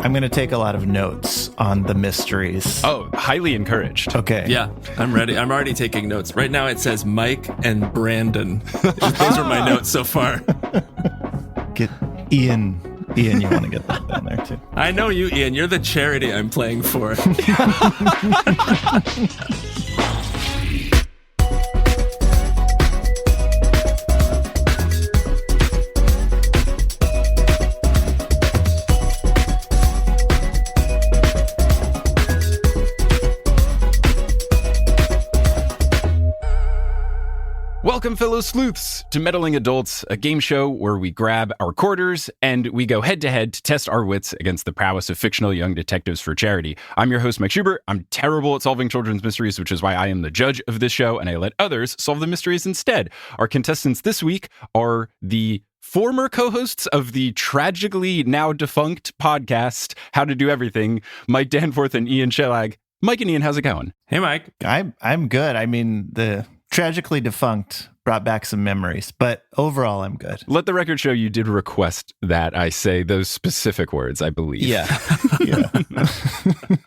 I'm going to take a lot of notes on the mysteries. Oh, highly encouraged. Okay. Yeah, I'm ready. I'm already taking notes. Right now it says Mike and Brandon. Those are my notes so far. Get Ian. Ian, you want to get that down there too. I know you, Ian. You're the charity I'm playing for. Welcome, fellow sleuths, to Meddling Adults, a game show where we grab our quarters and we go head-to-head to test our wits against the prowess of fictional young detectives for charity. I'm your host, Mike Schubert. I'm terrible at solving children's mysteries, which is why I am the judge of this show, and I let others solve the mysteries instead. Our contestants this week are the former co-hosts of the tragically now defunct podcast, How to Do Everything, Mike Danforth and Ian Chillag. Mike and Ian, how's it going? Hey, Mike. I'm good. I mean, the tragically defunct brought back some memories, but overall, I'm good. Let the record show you did request that I say those specific words, I believe. Yeah.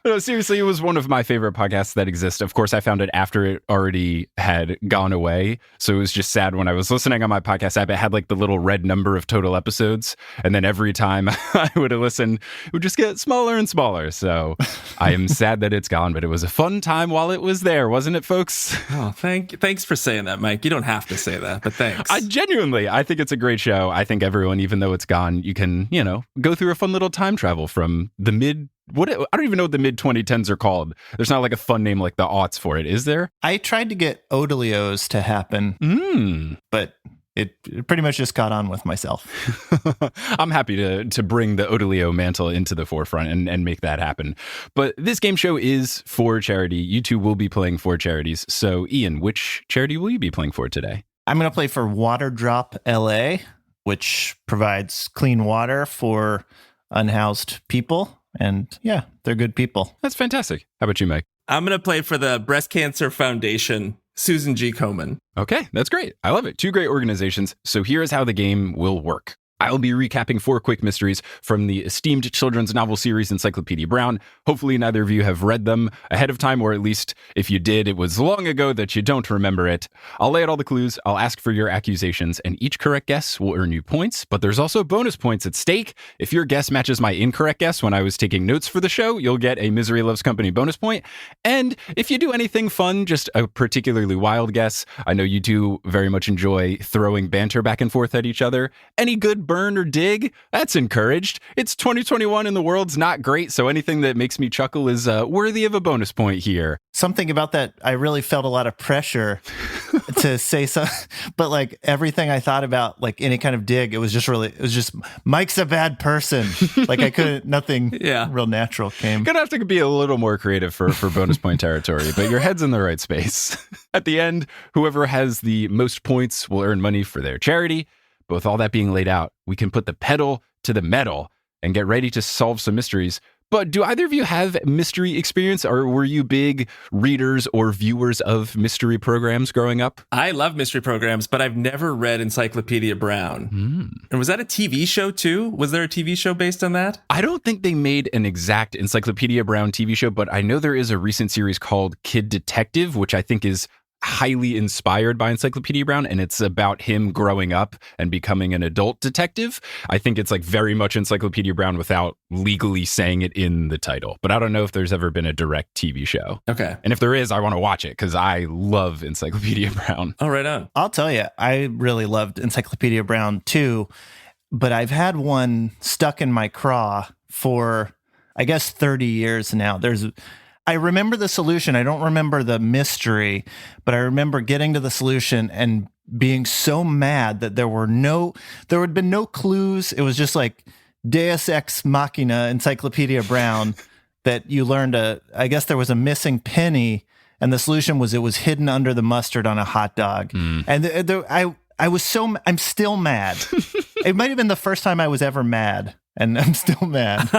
No, seriously, it was one of my favorite podcasts that exist. Of course, I found it after it already had gone away. So it was just sad when I was listening on my podcast app, it had like the little red number of total episodes. And then every time I would listen, it would just get smaller and smaller. So I am sad that it's gone, but it was a fun time while it was there, wasn't it, folks? Oh, thanks for saying that, Mike. You don't have to say that, but thanks. I think it's a great show. I think everyone, even though it's gone, you can, go through a fun little time travel from the I don't even know what the mid 2010s are called. There's not like a fun name like the aughts for it, is there? I tried to get Odilios to happen, but it pretty much just got on with myself. I'm happy to bring the Odilio mantle into the forefront and make that happen. But this game show is for charity. You two will be playing for charities. So, Ian, which charity will you be playing for today? I'm going to play for Water Drop LA, which provides clean water for unhoused people. And yeah, they're good people. That's fantastic. How about you, Mike? I'm going to play for the Breast Cancer Foundation, Susan G. Komen. Okay, that's great. I love it. Two great organizations. So here is how the game will work. I'll be recapping 4 quick mysteries from the esteemed children's novel series Encyclopedia Brown. Hopefully neither of you have read them ahead of time, or at least if you did, it was long ago that you don't remember it. I'll lay out all the clues, I'll ask for your accusations, and each correct guess will earn you points, but there's also bonus points at stake. If your guess matches my incorrect guess when I was taking notes for the show, you'll get a Misery Loves Company bonus point. And if you do anything fun, just a particularly wild guess, I know you two very much enjoy throwing banter back and forth at each other. Any good burn or dig, that's encouraged. It's 2021 and the world's not great, so anything that makes me chuckle is worthy of a bonus point here. Something about that, I really felt a lot of pressure to say something, but like everything I thought about, like any kind of dig, it was just Mike's a bad person. Like I couldn't, nothing real natural came. Gonna have to be a little more creative for bonus point territory, but your head's in the right space. At the end, whoever has the most points will earn money for their charity. But with all that being laid out, we can put the pedal to the metal and get ready to solve some mysteries. But do either of you have mystery experience, or were you big readers or viewers of mystery programs growing up? I love mystery programs, but I've never read Encyclopedia Brown. And was that a TV show too? Was there a TV show based on that? I don't think they made an exact Encyclopedia Brown TV show, but I know there is a recent series called Kid Detective, which I think is highly inspired by Encyclopedia Brown, and it's about him growing up and becoming an adult detective. I think it's like very much Encyclopedia Brown without legally saying it in the title, but I don't know if there's ever been a direct TV show. Okay. And if there is, I want to watch it because I love Encyclopedia Brown. Oh, right on. I'll tell you, I really loved Encyclopedia Brown too, but I've had one stuck in my craw for, I guess, 30 years now. I remember the solution. I don't remember the mystery, but I remember getting to the solution and being so mad that there had been no clues. It was just like Deus Ex Machina, Encyclopedia Brown, that you learned I guess there was a missing penny, and the solution was it was hidden under the mustard on a hot dog. And I'm still mad. It might have been the first time I was ever mad and I'm still mad.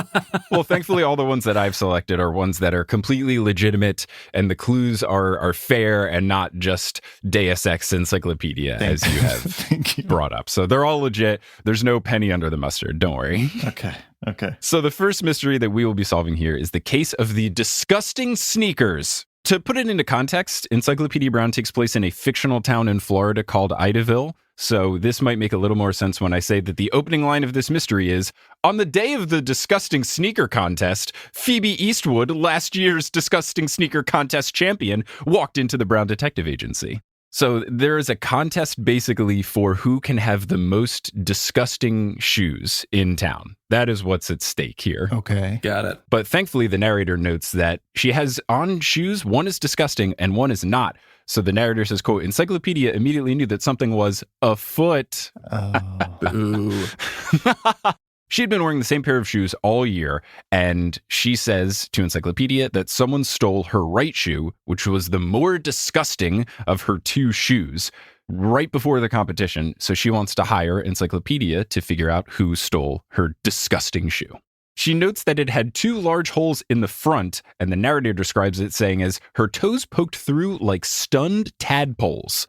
Well, thankfully, all the ones that I've selected are ones that are completely legitimate, and the clues are fair and not just Deus Ex Encyclopedia, as you have Thank you. brought up. So they're all legit. There's no penny under the mustard. Don't worry. Okay. So the first mystery that we will be solving here is the case of the disgusting sneakers. To put it into context, Encyclopedia Brown takes place in a fictional town in Florida called Idaville. So this might make a little more sense when I say that the opening line of this mystery is, on the day of the disgusting sneaker contest, Phoebe Eastwood, last year's disgusting sneaker contest champion, walked into the Brown Detective Agency. So there is a contest basically for who can have the most disgusting shoes in town. That is what's at stake here. Okay. Got it. But thankfully, the narrator notes that she has on shoes, one is disgusting and one is not. So the narrator says, quote, Encyclopedia immediately knew that something was afoot. Ooh. She had been wearing the same pair of shoes all year, and she says to Encyclopedia that someone stole her right shoe, which was the more disgusting of her two shoes, right before the competition. So she wants to hire Encyclopedia to figure out who stole her disgusting shoe. She notes that it had two large holes in the front, and the narrator describes it saying as her toes poked through like stunned tadpoles,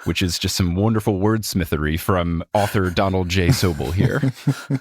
which is just some wonderful wordsmithery from author Donald J. Sobel here.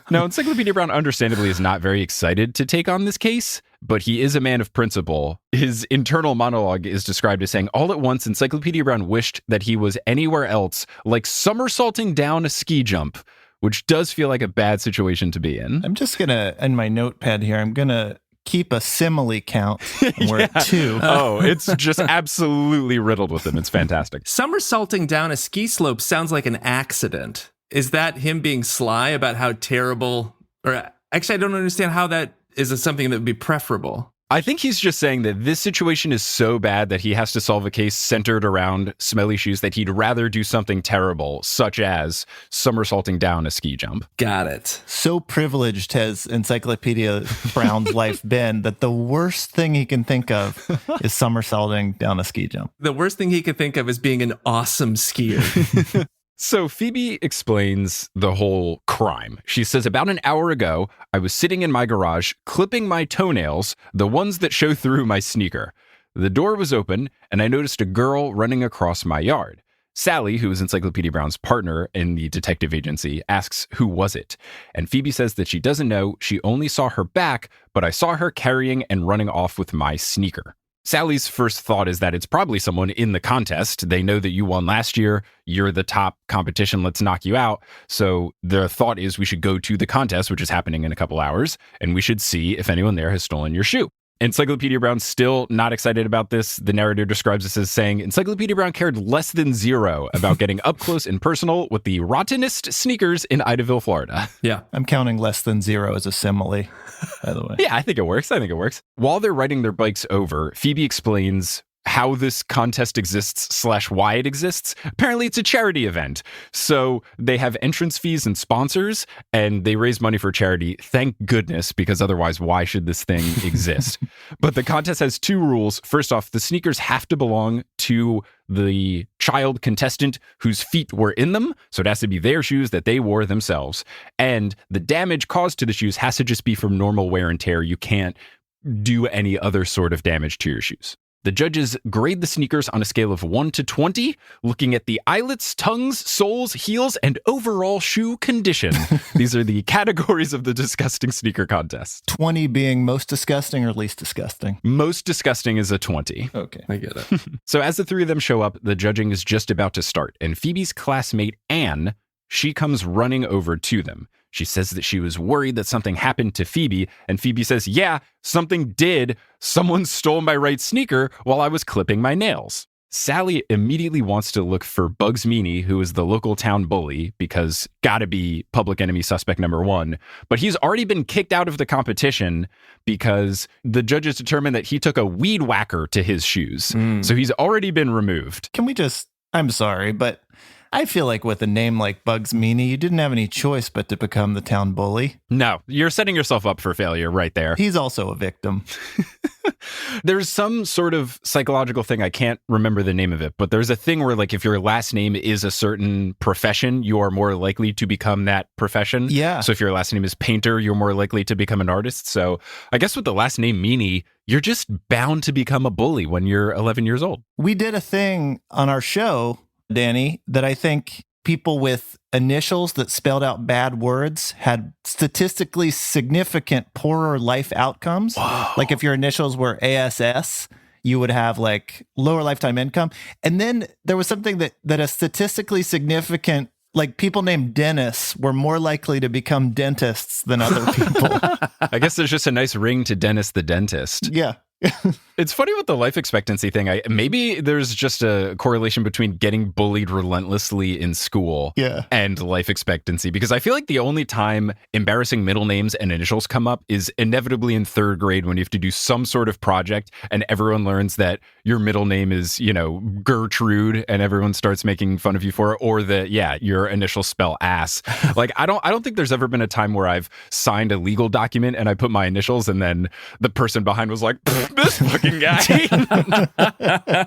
Now, Encyclopedia Brown understandably is not very excited to take on this case, but he is a man of principle. His internal monologue is described as saying, all at once, Encyclopedia Brown wished that he was anywhere else, like somersaulting down a ski jump, which does feel like a bad situation to be in. I'm just going to, in my notepad here, I'm going to keep a simile count. We're at 2. Oh, it's just absolutely riddled with them. It's fantastic. Somersaulting down a ski slope sounds like an accident. Is that him being sly about how terrible, or actually, I don't understand how that is something that would be preferable. I think he's just saying that this situation is so bad that he has to solve a case centered around smelly shoes that he'd rather do something terrible, such as somersaulting down a ski jump. Got it. So privileged has Encyclopedia Brown's life been that the worst thing he can think of is somersaulting down a ski jump. The worst thing he could think of is being an awesome skier. So Phoebe explains the whole crime. She says, about an hour ago, I was sitting in my garage, clipping my toenails, the ones that show through my sneaker. The door was open, and I noticed a girl running across my yard. Sally, who is Encyclopedia Brown's partner in the detective agency, asks, who was it? And Phoebe says that she doesn't know. She only saw her back, but I saw her carrying and running off with my sneaker. Sally's first thought is that it's probably someone in the contest. They know that you won last year. You're the top competition. Let's knock you out. So their thought is we should go to the contest, which is happening in a couple hours, and we should see if anyone there has stolen your shoe. Encyclopedia Brown's still not excited about this. The narrator describes this as saying, Encyclopedia Brown cared less than zero about getting up close and personal with the rottenest sneakers in Idaville, Florida. Yeah. I'm counting less than 0 as a simile, by the way. Yeah, I think it works. While they're riding their bikes over, Phoebe explains how this contest exists / why it exists. Apparently it's a charity event. So they have entrance fees and sponsors, and they raise money for charity. Thank goodness, because otherwise, why should this thing exist? But the contest has 2 rules. First off, the sneakers have to belong to the child contestant whose feet were in them. So it has to be their shoes that they wore themselves. And the damage caused to the shoes has to just be from normal wear and tear. You can't do any other sort of damage to your shoes. The judges grade the sneakers on a scale of 1 to 20, looking at the eyelets, tongues, soles, heels, and overall shoe condition. These are the categories of the disgusting sneaker contest. 20 being most disgusting or least disgusting? Most disgusting is a 20. Okay. I get it. So as the 3 of them show up, the judging is just about to start, and Phoebe's classmate, Anne, she comes running over to them. She says that she was worried that something happened to Phoebe, and Phoebe says, yeah, something did. Someone stole my right sneaker while I was clipping my nails. Sally immediately wants to look for Bugs Meany, who is the local town bully, because gotta be public enemy suspect number 1. But he's already been kicked out of the competition because the judges determined that he took a weed whacker to his shoes. So he's already been removed. Can we just, I'm sorry, but I feel like with a name like Bugs Meany, you didn't have any choice but to become the town bully. No, you're setting yourself up for failure right there. He's also a victim. There's some sort of psychological thing. I can't remember the name of it, but there's a thing where like if your last name is a certain profession, you are more likely to become that profession. Yeah. So if your last name is painter, you're more likely to become an artist. So I guess with the last name Meany, you're just bound to become a bully when you're 11 years old. We did a thing on our show, Danny, that I think people with initials that spelled out bad words had statistically significant poorer life outcomes. Whoa. Like if your initials were ASS, you would have like lower lifetime income. And then there was something that a statistically significant, like people named Dennis were more likely to become dentists than other people. I guess there's just a nice ring to Dennis the dentist. Yeah. It's funny with the life expectancy thing. Maybe there's just a correlation between getting bullied relentlessly in school and life expectancy, because I feel like the only time embarrassing middle names and initials come up is inevitably in third grade when you have to do some sort of project and everyone learns that your middle name is, Gertrude, and everyone starts making fun of you for it, or that, your initials spell ass. Like, I don't think there's ever been a time where I've signed a legal document and I put my initials and then the person behind was like, this fucking guy.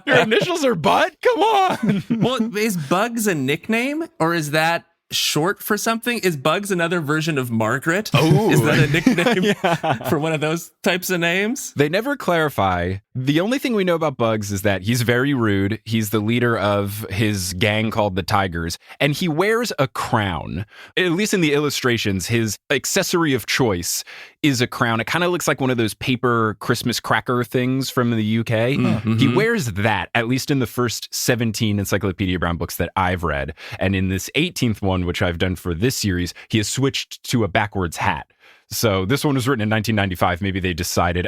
Your initials are butt? Come on. Well, is Bugs a nickname, or is that short for something? Is Bugs another version of Margaret? Oh. Is that a nickname for one of those types of names? They never clarify. The only thing we know about Bugs is that he's very rude. He's the leader of his gang called the Tigers, and he wears a crown. At least in the illustrations, his accessory of choice is a crown. It kind of looks like one of those paper Christmas cracker things from the UK. Mm-hmm. He wears that, at least in the first 17 Encyclopedia Brown books that I've read. And in this 18th one, which I've done for this series, he has switched to a backwards hat. So this one was written in 1995. Maybe they decided,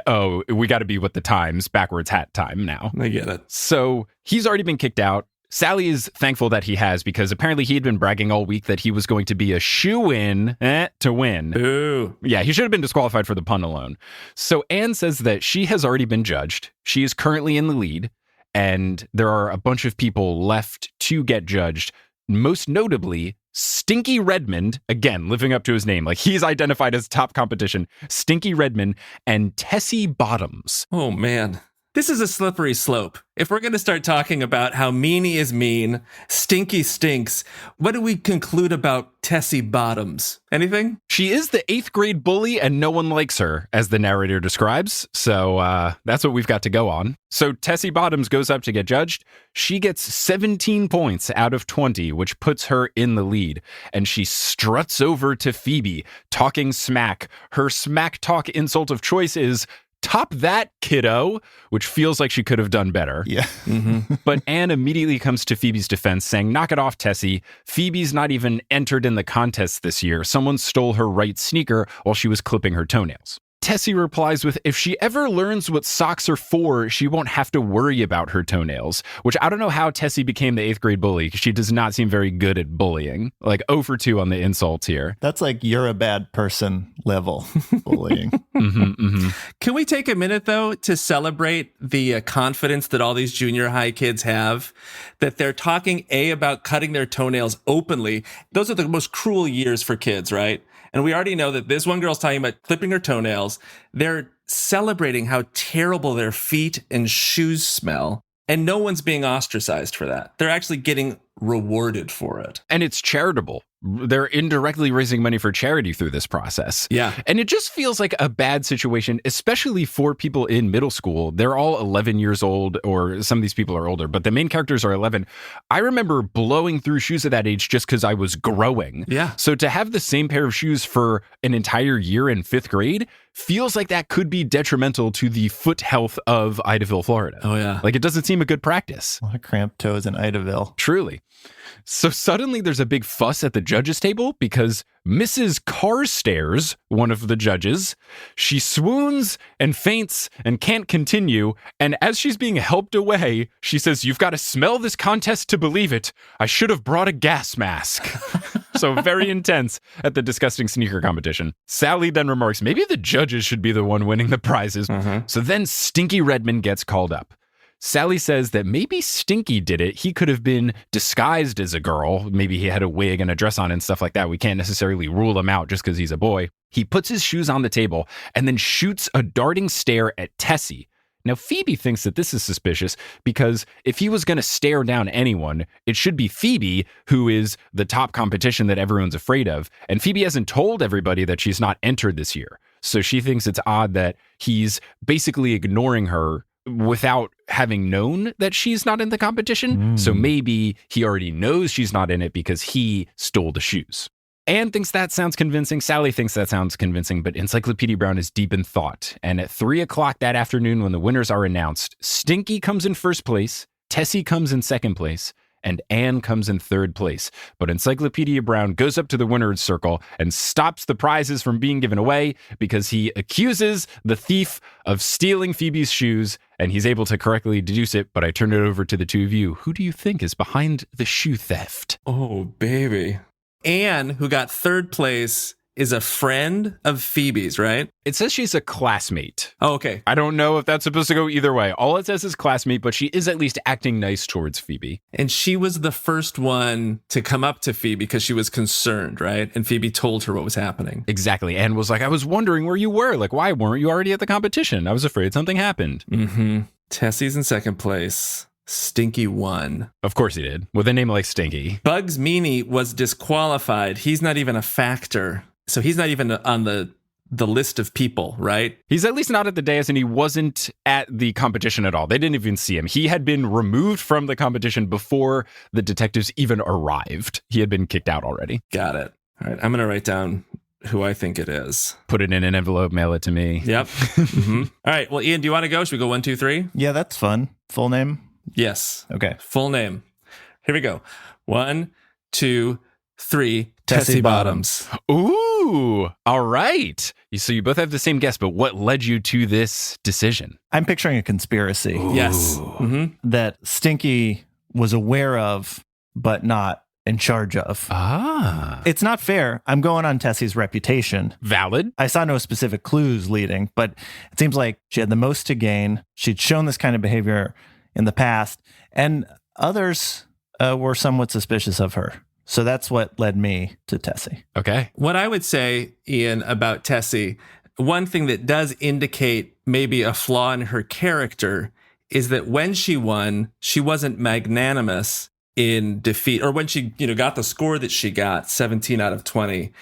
we got to be with the times, backwards hat time now. I get it. So he's already been kicked out. Sally is thankful that he has, because apparently he had been bragging all week that he was going to be a shoo-in to win. Ooh. Yeah, he should have been disqualified for the pun alone. So Anne says that she has already been judged. She is currently in the lead, and there are a bunch of people left to get judged. Most notably, Stinky Redmond, again, living up to his name. Like, he's identified as top competition. Stinky Redmond and Tessie Bottoms. Oh, man. This is a slippery slope. If we're going to start talking about how Meany is mean, Stinky stinks, what do we conclude about Tessie Bottoms? Anything? She is the 8th grade bully and no one likes her, as the narrator describes. So that's what we've got to go on. So Tessie Bottoms goes up to get judged. She gets 17 points out of 20, which puts her in the lead. And she struts over to Phoebe, talking smack. Her smack talk insult of choice is, "Top that, kiddo," which feels like she could have done better. Yeah. Mm-hmm. But Anne immediately comes to Phoebe's defense, saying, "Knock it off, Tessie. Phoebe's not even entered in the contest this year. Someone stole her right sneaker while she was clipping her toenails." Tessie replies with, if she ever learns what socks are for, she won't have to worry about her toenails, which I don't know how Tessie became the 8th grade bully, because she does not seem very good at bullying. Like 0 for 2 on the insults here. That's like you're a bad person level bullying. Can we take a minute, though, to celebrate the confidence that all these junior high kids have, that they're talking, about cutting their toenails openly. Those are the most cruel years for kids, right? And we already know that this one girl's talking about clipping her toenails. They're celebrating how terrible their feet and shoes smell. And no one's being ostracized for that. They're actually getting rewarded for it. And it's charitable. They're indirectly raising money for charity through this process. Yeah. And it just feels like a bad situation, especially for people in middle school. They're all 11 years old, or some of these people are older, but the main characters are 11. I remember blowing through shoes at that age just because I was growing. Yeah. So to have the same pair of shoes for an entire year in 5th grade feels like that could be detrimental to the foot health of Idaville, Florida. Oh, yeah. Like, it doesn't seem a good practice. A lot of cramped toes in Idaville. Truly. So suddenly there's a big fuss at the judges' table because Mrs. Carstairs, one of the judges, she swoons and faints and can't continue. And as she's being helped away, she says, "You've got to smell this contest to believe it. I should have brought a gas mask." So very intense at the disgusting sneaker competition. Sally then remarks, maybe the judges should be the one winning the prizes. So then Stinky Redmond gets called up. Sally says that maybe Stinky did it. He could have been disguised as a girl. Maybe he had a wig and a dress on and stuff like that. We can't necessarily rule him out just because he's a boy. He puts his shoes on the table and then shoots a darting stare at Tessie. Now, Phoebe thinks that this is suspicious because if he was going to stare down anyone, it should be Phoebe, who is the top competition that everyone's afraid of. And Phoebe hasn't told everybody that she's not entered this year. So she thinks it's odd that he's basically ignoring her without having known that she's not in the competition. So maybe he already knows she's not in it because he stole the shoes. Anne thinks that sounds convincing. Sally thinks that sounds convincing, but Encyclopedia Brown is deep in thought. And at 3 o'clock that afternoon, when the winners are announced, Stinky comes in first place, Tessie comes in second place, and Anne comes in third place. But Encyclopedia Brown goes up to the winner's circle and stops the prizes from being given away because he accuses the thief of stealing Phoebe's shoes, and he's able to correctly deduce it. But I turn it over to the two of you. Who do you think is behind the shoe theft? Oh, baby. Anne, who got third place, is a friend of Phoebe's, right? It says she's a classmate. Oh, okay. I don't know if that's supposed to go either way. All it says is classmate, but she is at least acting nice towards Phoebe. And she was the first one to come up to Phoebe because she was concerned, right? And Phoebe told her what was happening. Exactly. Anne was like, I was wondering where you were. Like, why weren't you already at the competition? I was afraid something happened. Tessie's in second place. Stinky won. Of course he did. With a name like Stinky. Bugs Meany was disqualified. He's not even a factor. So he's not even on the list of people, right? He's at least not at the dais, and he wasn't at the competition at all. They didn't even see him. He had been removed from the competition before the detectives even arrived. He had been kicked out already. Got it. All right, I'm going to write down who I think it is. Put it in an envelope, mail it to me. Yep. All right, well, Ian, do you want to go? Should we go 1, 2, 3? Yeah, that's fun. Full name? Yes. Okay. Full name. Here we go. 1, 2, 3. Tessie Bottoms. Ooh, all right. So you both have the same guess, but what led you to this decision? I'm picturing a conspiracy. Ooh. Yes. That Stinky was aware of, but not in charge of. Ah. It's not fair. I'm going on Tessie's reputation. Valid. I saw no specific clues leading, but it seems like she had the most to gain. She'd shown this kind of behavior in the past, and others were somewhat suspicious of her. So that's what led me to Tessie. Okay. What I would say, Ian, about Tessie, one thing that does indicate maybe a flaw in her character is that when she won, she wasn't magnanimous in defeat, or when she, got the score that she got, 17 out of 20,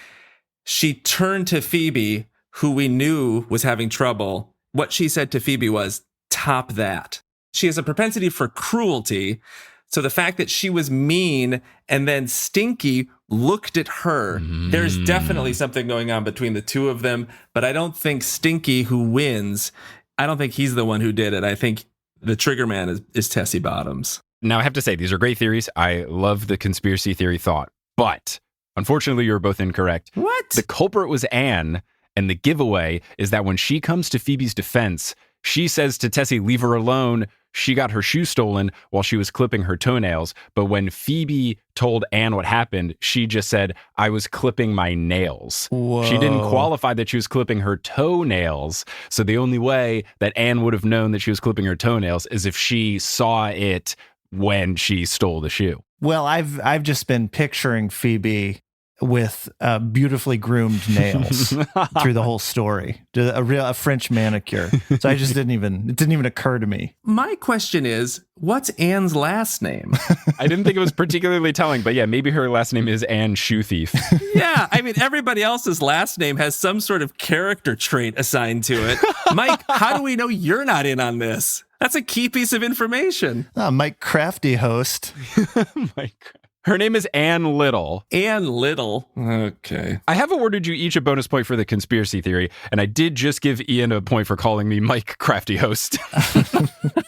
she turned to Phoebe, who we knew was having trouble. What she said to Phoebe was, top that. She has a propensity for cruelty. So the fact that she was mean and then Stinky looked at her, there's definitely something going on between the two of them. But I don't think Stinky, who wins, I don't think he's the one who did it. I think the trigger man is Tessie Bottoms. Now, I have to say, these are great theories. I love the conspiracy theory thought. But unfortunately, you're both incorrect. What? The culprit was Anne. And the giveaway is that when she comes to Phoebe's defense, she says to Tessie, leave her alone. She got her shoe stolen while she was clipping her toenails. But when Phoebe told Anne what happened, she just said, I was clipping my nails. Whoa. She didn't qualify that she was clipping her toenails. So the only way that Anne would have known that she was clipping her toenails is if she saw it when she stole the shoe. Well, I've just been picturing Phoebe with beautifully groomed nails through the whole story, a French manicure. So it didn't even occur to me. My question is, what's Anne's last name? I didn't think it was particularly telling, but yeah, maybe her last name is Anne Shoe Thief. Yeah, I mean, everybody else's last name has some sort of character trait assigned to it. Mike, how do we know you're not in on this? That's a key piece of information. Mike Crafty host. Her name is Anne Little. Anne Little. Okay. I have awarded you each a bonus point for the conspiracy theory, and I did just give Ian a point for calling me Mike Crafty host.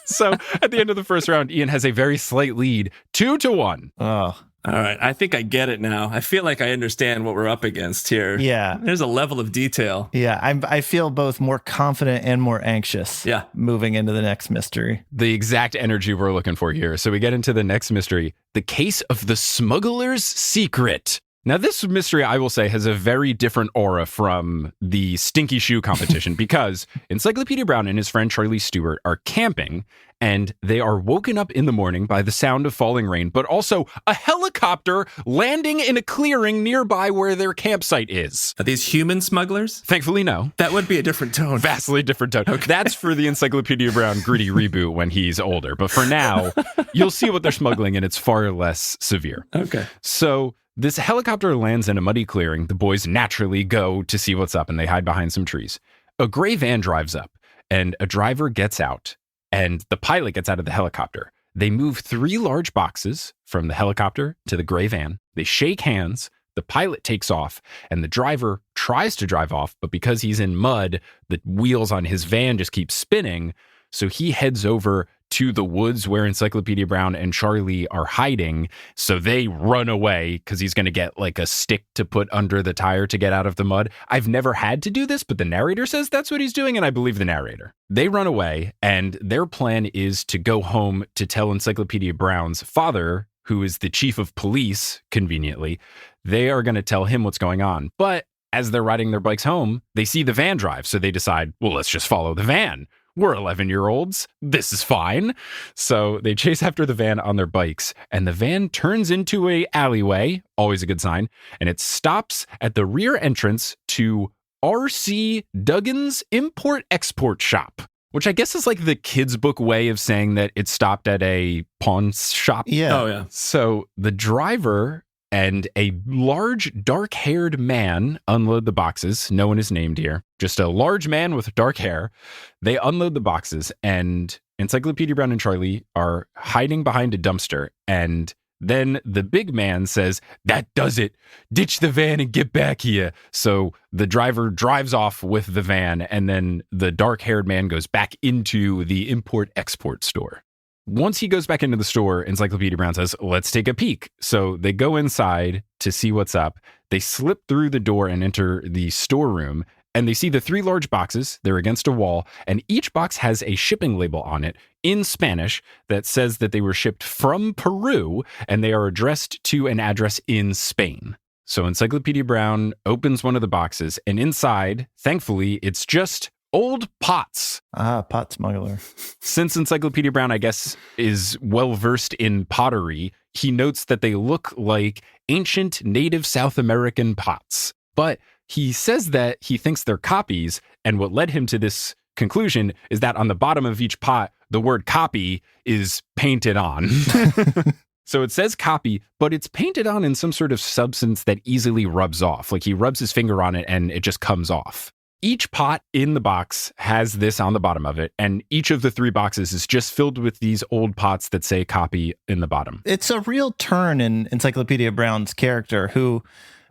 So at the end of the first round, Ian has a very slight lead, 2-1. Oh. All right. I think I get it now. I feel like I understand what we're up against here. Yeah. There's a level of detail. Yeah. I feel both more confident and more anxious. Yeah. Moving into the next mystery. The exact energy we're looking for here. So we get into the next mystery, the case of the smuggler's secret. Now, this mystery, I will say, has a very different aura from the stinky shoe competition because Encyclopedia Brown and his friend Charlie Stewart are camping, and they are woken up in the morning by the sound of falling rain, but also a helicopter landing in a clearing nearby where their campsite is. Are these human smugglers? Thankfully, no. That would be a different tone. Vastly different tone. Okay. That's for the Encyclopedia Brown gritty reboot when he's older. But for now, you'll see what they're smuggling, and it's far less severe. Okay. So this helicopter lands in a muddy clearing. The boys naturally go to see what's up, and they hide behind some trees. A gray van drives up, and a driver gets out, and the pilot gets out of the helicopter. They move 3 large boxes from the helicopter to the gray van. They shake hands. The pilot takes off, and the driver tries to drive off, but because he's in mud, the wheels on his van just keep spinning. So he heads over to the woods where Encyclopedia Brown and Charlie are hiding. So they run away because he's going to get like a stick to put under the tire to get out of the mud. I've never had to do this, but the narrator says that's what he's doing, and I believe the narrator. They run away, and their plan is to go home to tell Encyclopedia Brown's father, who is the chief of police, conveniently. They are going to tell him what's going on. But as they're riding their bikes home, they see the van drive. So they decide, well, let's just follow the van. We're 11-year-olds. This is fine. So they chase after the van on their bikes, and the van turns into a alleyway, always a good sign, and it stops at the rear entrance to R.C. Duggan's Import-Export Shop, which I guess is like the kids' book way of saying that it stopped at a pawn shop. Yeah. Oh, yeah. So the driver and a large, dark-haired man unload the boxes. No one is named here. Just a large man with dark hair. They unload the boxes, and Encyclopedia Brown and Charlie are hiding behind a dumpster. And then the big man says, "That does it. Ditch the van and get back here." So the driver drives off with the van, and then the dark-haired man goes back into the import-export store. Once he goes back into the store, Encyclopedia Brown says, "Let's take a peek." So they go inside to see what's up. They slip through the door and enter the storeroom, and they see the 3 large boxes. They're against a wall, and each box has a shipping label on it in Spanish that says that they were shipped from Peru, and they are addressed to an address in Spain. So Encyclopedia Brown opens one of the boxes, and inside, thankfully, it's just old pots. Pot smuggler. Since Encyclopedia Brown, I guess, is well-versed in pottery, he notes that they look like ancient native South American pots. But he says that he thinks they're copies, and what led him to this conclusion is that on the bottom of each pot, the word copy is painted on. So it says copy, but it's painted on in some sort of substance that easily rubs off. Like he rubs his finger on it and it just comes off. Each pot in the box has this on the bottom of it, and each of the 3 boxes is just filled with these old pots that say copy in the bottom. It's a real turn in Encyclopedia Brown's character who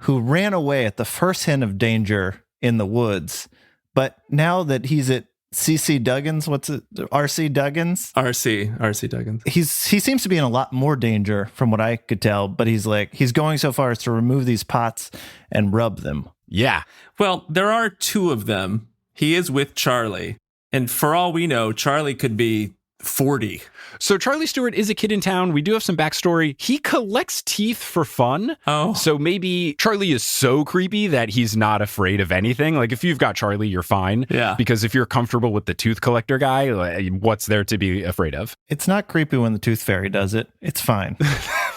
ran away at the first hint of danger in the woods. But now that he's at C.C. Duggan's, what's it? R.C. Duggan's? R.C. Duggan. He seems to be in a lot more danger from what I could tell, but he's going so far as to remove these pots and rub them. Yeah. Well, there are 2 of them. He is with Charlie. And for all we know, Charlie could be 40. So Charlie Stewart is a kid in town. We do have some backstory. He collects teeth for fun. Oh. So maybe Charlie is so creepy that he's not afraid of anything. Like if you've got Charlie, you're fine. Yeah. Because if you're comfortable with the tooth collector guy, what's there to be afraid of? It's not creepy when the tooth fairy does it. It's fine.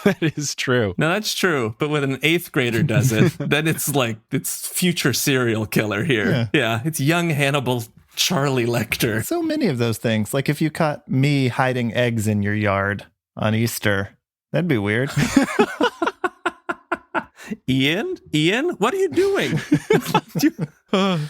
That is true. No, that's true. But when an 8th grader does it, then it's like, it's future serial killer here. Yeah. It's young Hannibal Charlie Lecter. So many of those things. Like if you caught me hiding eggs in your yard on Easter, that'd be weird. Ian, what are you doing?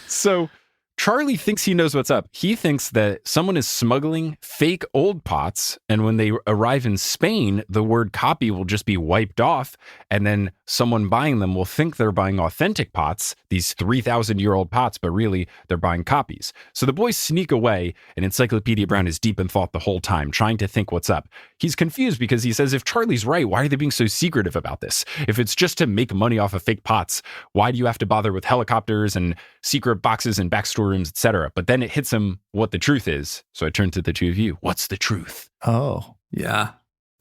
So Charlie thinks he knows what's up. He thinks that someone is smuggling fake old pots, and when they arrive in Spain, the word copy will just be wiped off, and then someone buying them will think they're buying authentic pots, these 3,000-year-old pots, but really they're buying copies. So the boys sneak away, and Encyclopedia Brown is deep in thought the whole time, trying to think what's up. He's confused because he says, if Charlie's right, why are they being so secretive about this? If it's just to make money off of fake pots, why do you have to bother with helicopters and secret boxes and backstory rooms, etc.? But then it hits him what the truth is. So I turn to the 2 of you. What's the truth? Oh. Yeah.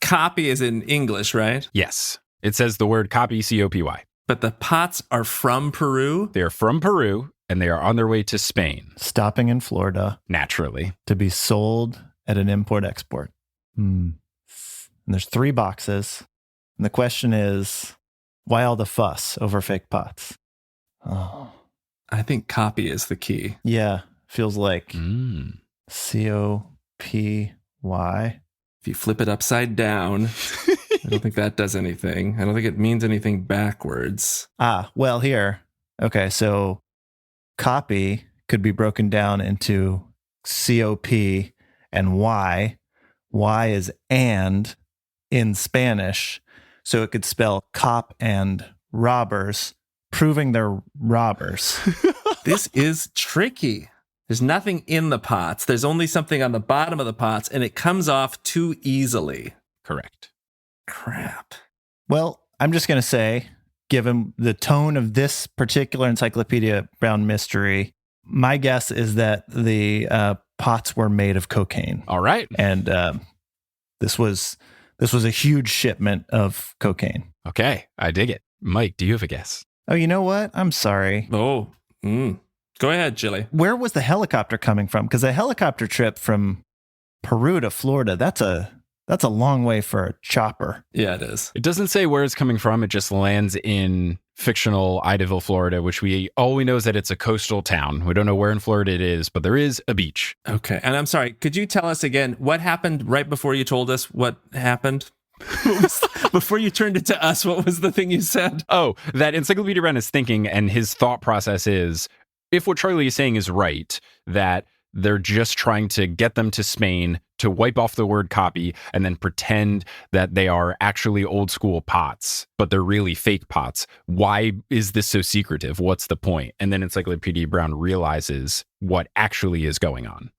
Copy is in English, right? Yes. It says the word copy, C-O-P-Y. But the pots are from Peru? They are from Peru, and they are on their way to Spain. Stopping in Florida Naturally. to be sold at an import-export. And there's 3 boxes. And the question is, why all the fuss over fake pots? Oh, I think copy is the key. yeah. Feels like Mm. COPY. If you flip it upside down, I don't think that does anything. I don't think it means anything backwards. Well, here. Okay, so copy could be broken down into COP and Y. Y is and in Spanish. So it could spell cop and robbers, proving they're robbers. This is tricky. There's nothing in the pots. There's only something on the bottom of the pots, and it comes off too easily. Correct. Crap. Well, I'm just going to say, given the tone of this particular Encyclopedia Brown mystery, my guess is that the pots were made of cocaine. All right. And this was a huge shipment of cocaine. Okay. I dig it. Mike, do you have a guess? Oh, you know what? I'm sorry. Oh, go ahead, Chilly. Where was the helicopter coming from? Because a helicopter trip from Peru to Florida, that's a long way for a chopper. Yeah, it is. It doesn't say where it's coming from. It just lands in fictional Idaville, Florida, which all we know is that it's a coastal town. We don't know where in Florida it is, but there is a beach. Okay. And I'm sorry, could you tell us again what happened right before you told us what happened? Before you turned it to us, what was the thing you said? Oh, that Encyclopedia Brown is thinking, and his thought process is, if what Charlie is saying is right, that they're just trying to get them to Spain to wipe off the word copy and then pretend that they are actually old school pots, but they're really fake pots. Why is this so secretive? What's the point? And then Encyclopedia Brown realizes what actually is going on.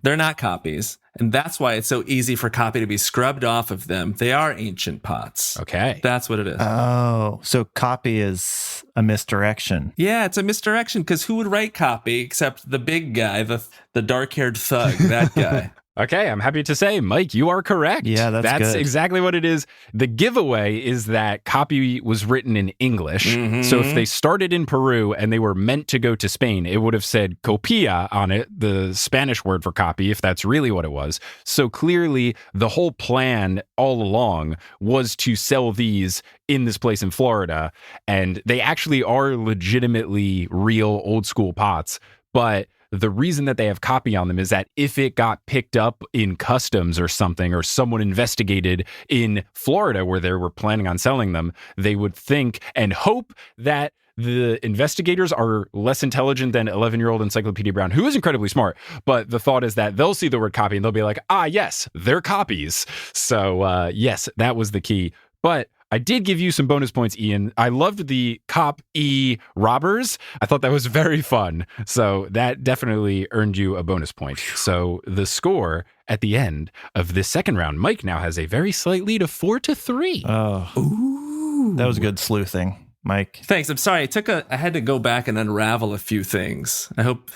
They're not copies. And that's why it's so easy for copy to be scrubbed off of them. They are ancient pots. Okay. That's what it is. Oh, so copy is a misdirection. Yeah, it's a misdirection because who would write copy except the big guy, the dark-haired thug, that guy. Okay, I'm happy to say, Mike, you are correct. Yeah, that's good. Exactly what it is. The giveaway is that copy was written in English. Mm-hmm. So if they started in Peru and they were meant to go to Spain, it would have said copia on it, the Spanish word for copy, if that's really what it was. So clearly, the whole plan all along was to sell these in this place in Florida. And they actually are legitimately real old school pots. But the reason that they have copy on them is that if it got picked up in customs or something, or someone investigated in Florida where they were planning on selling them, they would think and hope that the investigators are less intelligent than 11-year-old Encyclopedia Brown, who is incredibly smart. But the thought is that they'll see the word copy and they'll be like, yes, they're copies. So yes, that was the key. But I did give you some bonus points, Ian. I loved the Cop E robbers. I thought that was very fun. So that definitely earned you a bonus point. So the score at the end of this second round, Mike now has a very slight lead of 4-3. Oh, Ooh. that was good sleuthing, Mike. Thanks. I'm sorry. I had to go back and unravel a few things. I hope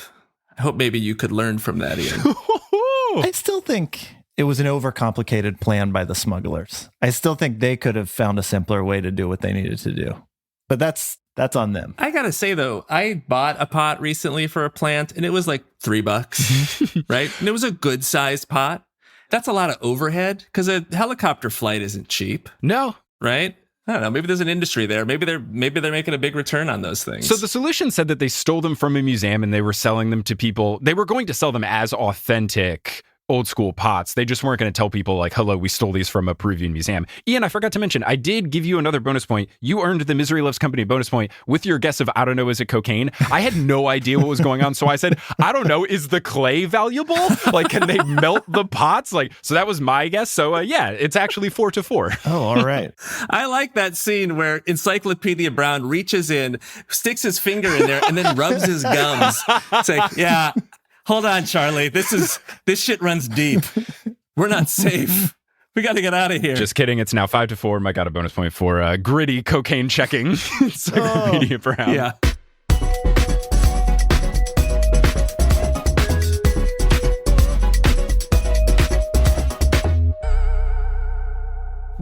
maybe you could learn from that, Ian. I still think it was an overcomplicated plan by the smugglers. I still think they could have found a simpler way to do what they needed to do. But that's on them. I gotta say though, I bought a pot recently for a plant and it was like $3, right? And it was a good sized pot. That's a lot of overhead because a helicopter flight isn't cheap, No. right? I don't know. Maybe there's an industry there. Maybe they're making a big return on those things. So the solution said that they stole them from a museum and they were selling them to people. They were going to sell them as authentic old school pots. They just weren't going to tell people like, hello, we stole these from a Peruvian museum. Ian, I forgot to mention, I did give you another bonus point. You earned the Misery Loves Company bonus point with your guess of, I don't know, is it cocaine? I had no idea what was going on. So I said, I don't know, is the clay valuable? Like, can they melt the pots? Like, so that was my guess. So yeah, it's actually 4-4. Oh, all right. I like that scene where Encyclopedia Brown reaches in, sticks his finger in there, and then rubs his gums. It's like, yeah, hold on, Charlie. This shit runs deep. We're not safe. We got to get out of here. Just kidding. It's now 5-4. Mike got a bonus point for gritty cocaine checking. Encyclopedia Brown. Yeah.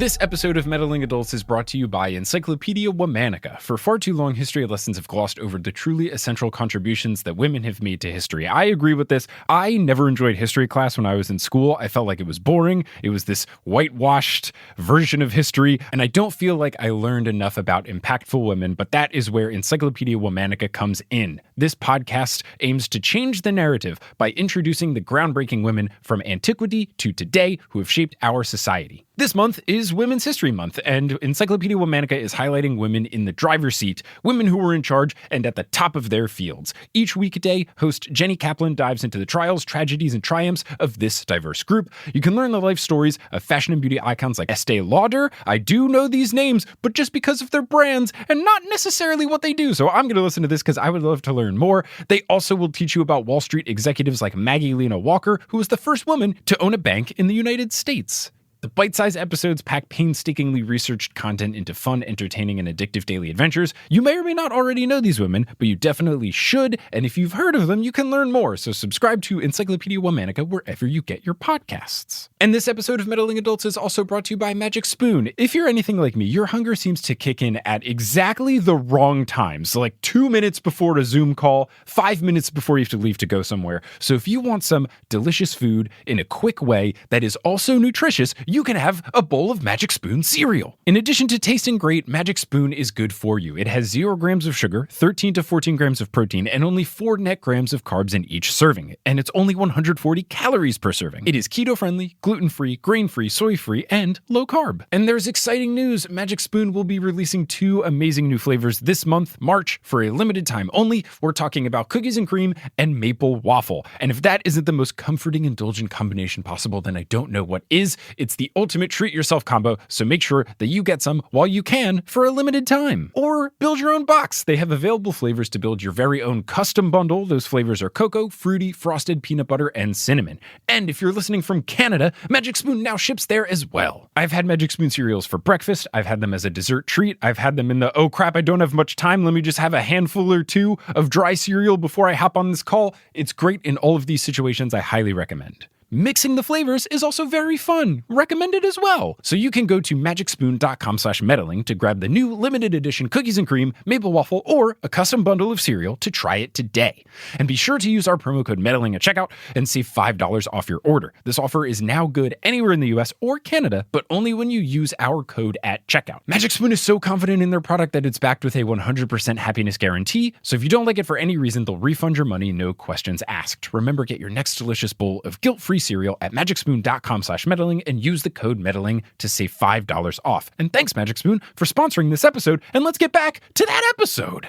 This episode of Meddling Adults is brought to you by Encyclopedia Womanica. For far too long, history lessons have glossed over the truly essential contributions that women have made to history. I agree with this. I never enjoyed history class when I was in school. I felt like it was boring. It was this whitewashed version of history, and I don't feel like I learned enough about impactful women, but that is where Encyclopedia Womanica comes in. This podcast aims to change the narrative by introducing the groundbreaking women from antiquity to today who have shaped our society. This month is Women's History Month, and Encyclopedia Womanica is highlighting women in the driver's seat, women who were in charge and at the top of their fields. Each weekday, host Jenny Kaplan dives into the trials, tragedies, and triumphs of this diverse group. You can learn the life stories of fashion and beauty icons like Estee Lauder. I do know these names, but just because of their brands and not necessarily what they do. So I'm going to listen to this because I would love to learn more. They also will teach you about Wall Street executives like Maggie Lena Walker, who was the first woman to own a bank in the United States. The bite-sized episodes pack painstakingly researched content into fun, entertaining, and addictive daily adventures. You may or may not already know these women, but you definitely should, and if you've heard of them, you can learn more, so subscribe to Encyclopedia Womanica wherever you get your podcasts. And this episode of Meddling Adults is also brought to you by Magic Spoon. If you're anything like me, your hunger seems to kick in at exactly the wrong times, like 2 minutes before a Zoom call, 5 minutes before you have to leave to go somewhere. So if you want some delicious food in a quick way that is also nutritious, you can have a bowl of Magic Spoon cereal. In addition to tasting great, Magic Spoon is good for you. It has 0 grams of sugar, 13 to 14 grams of protein, and only 4 net grams of carbs in each serving. And it's only 140 calories per serving. It is keto-friendly, gluten-free, grain-free, soy-free, and low-carb. And there's exciting news. Magic Spoon will be releasing 2 amazing new flavors this month, March, for a limited time only. We're talking about cookies and cream and maple waffle. And if that isn't the most comforting, indulgent combination possible, then I don't know what is. It's the ultimate treat yourself combo, so make sure that you get some while you can for a limited time. Or build your own box. They have available flavors to build your very own custom bundle. Those flavors are cocoa, fruity, frosted, peanut butter, and cinnamon. And if you're listening from Canada, Magic Spoon now ships there as well. I've had Magic Spoon cereals for breakfast. I've had them as a dessert treat. I've had them in the, oh crap, I don't have much time, let me just have a handful or 2 of dry cereal before I hop on this call. It's great in all of these situations. I highly recommend. Mixing the flavors is also very fun. Recommended as well. So you can go to magicspoon.com/meddling to grab the new limited edition cookies and cream, maple waffle, or a custom bundle of cereal to try it today. And be sure to use our promo code meddling at checkout and save $5 off your order. This offer is now good anywhere in the US or Canada, but only when you use our code at checkout. Magic Spoon is so confident in their product that it's backed with a 100% happiness guarantee. So if you don't like it for any reason, they'll refund your money, no questions asked. Remember, get your next delicious bowl of guilt-free cereal at magicspoon.com/meddling and use the code meddling to save $5 off. And thanks, Magic Spoon, for sponsoring this episode. And let's get back to that episode.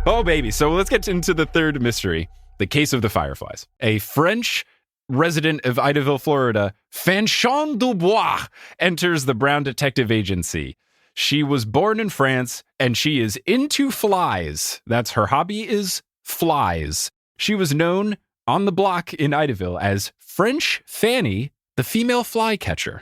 Oh, baby. So let's get into the third mystery, the case of the Fireflies. A French resident of Idaville, Florida, Fanchon Dubois, enters the Brown Detective Agency. She was born in France, and she is into flies. That's her hobby, is flies. She was known on the block in Idaville as French Fanny, the female flycatcher.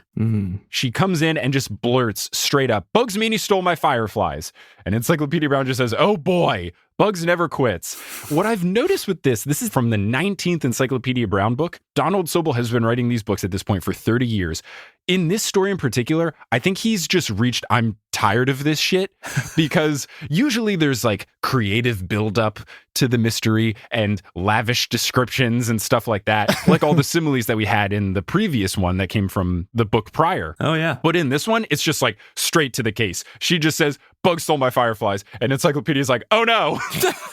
She comes in and just blurts straight up, Bugs Meany stole my fireflies. And Encyclopedia Brown just says, oh boy, Bugs never quits. What I've noticed with this is from the 19th Encyclopedia Brown book. Donald Sobel has been writing these books at this point for 30 years. In this story in particular, I think he's just reached, I'm tired of this shit, because usually there's like creative buildup to the mystery and lavish descriptions and stuff like that, like all the similes that we had in the previous one that came from the book prior. Oh, yeah. But in this one, it's just like straight to the case. She just says, Bugs stole my fireflies. And Encyclopedia's like, oh no,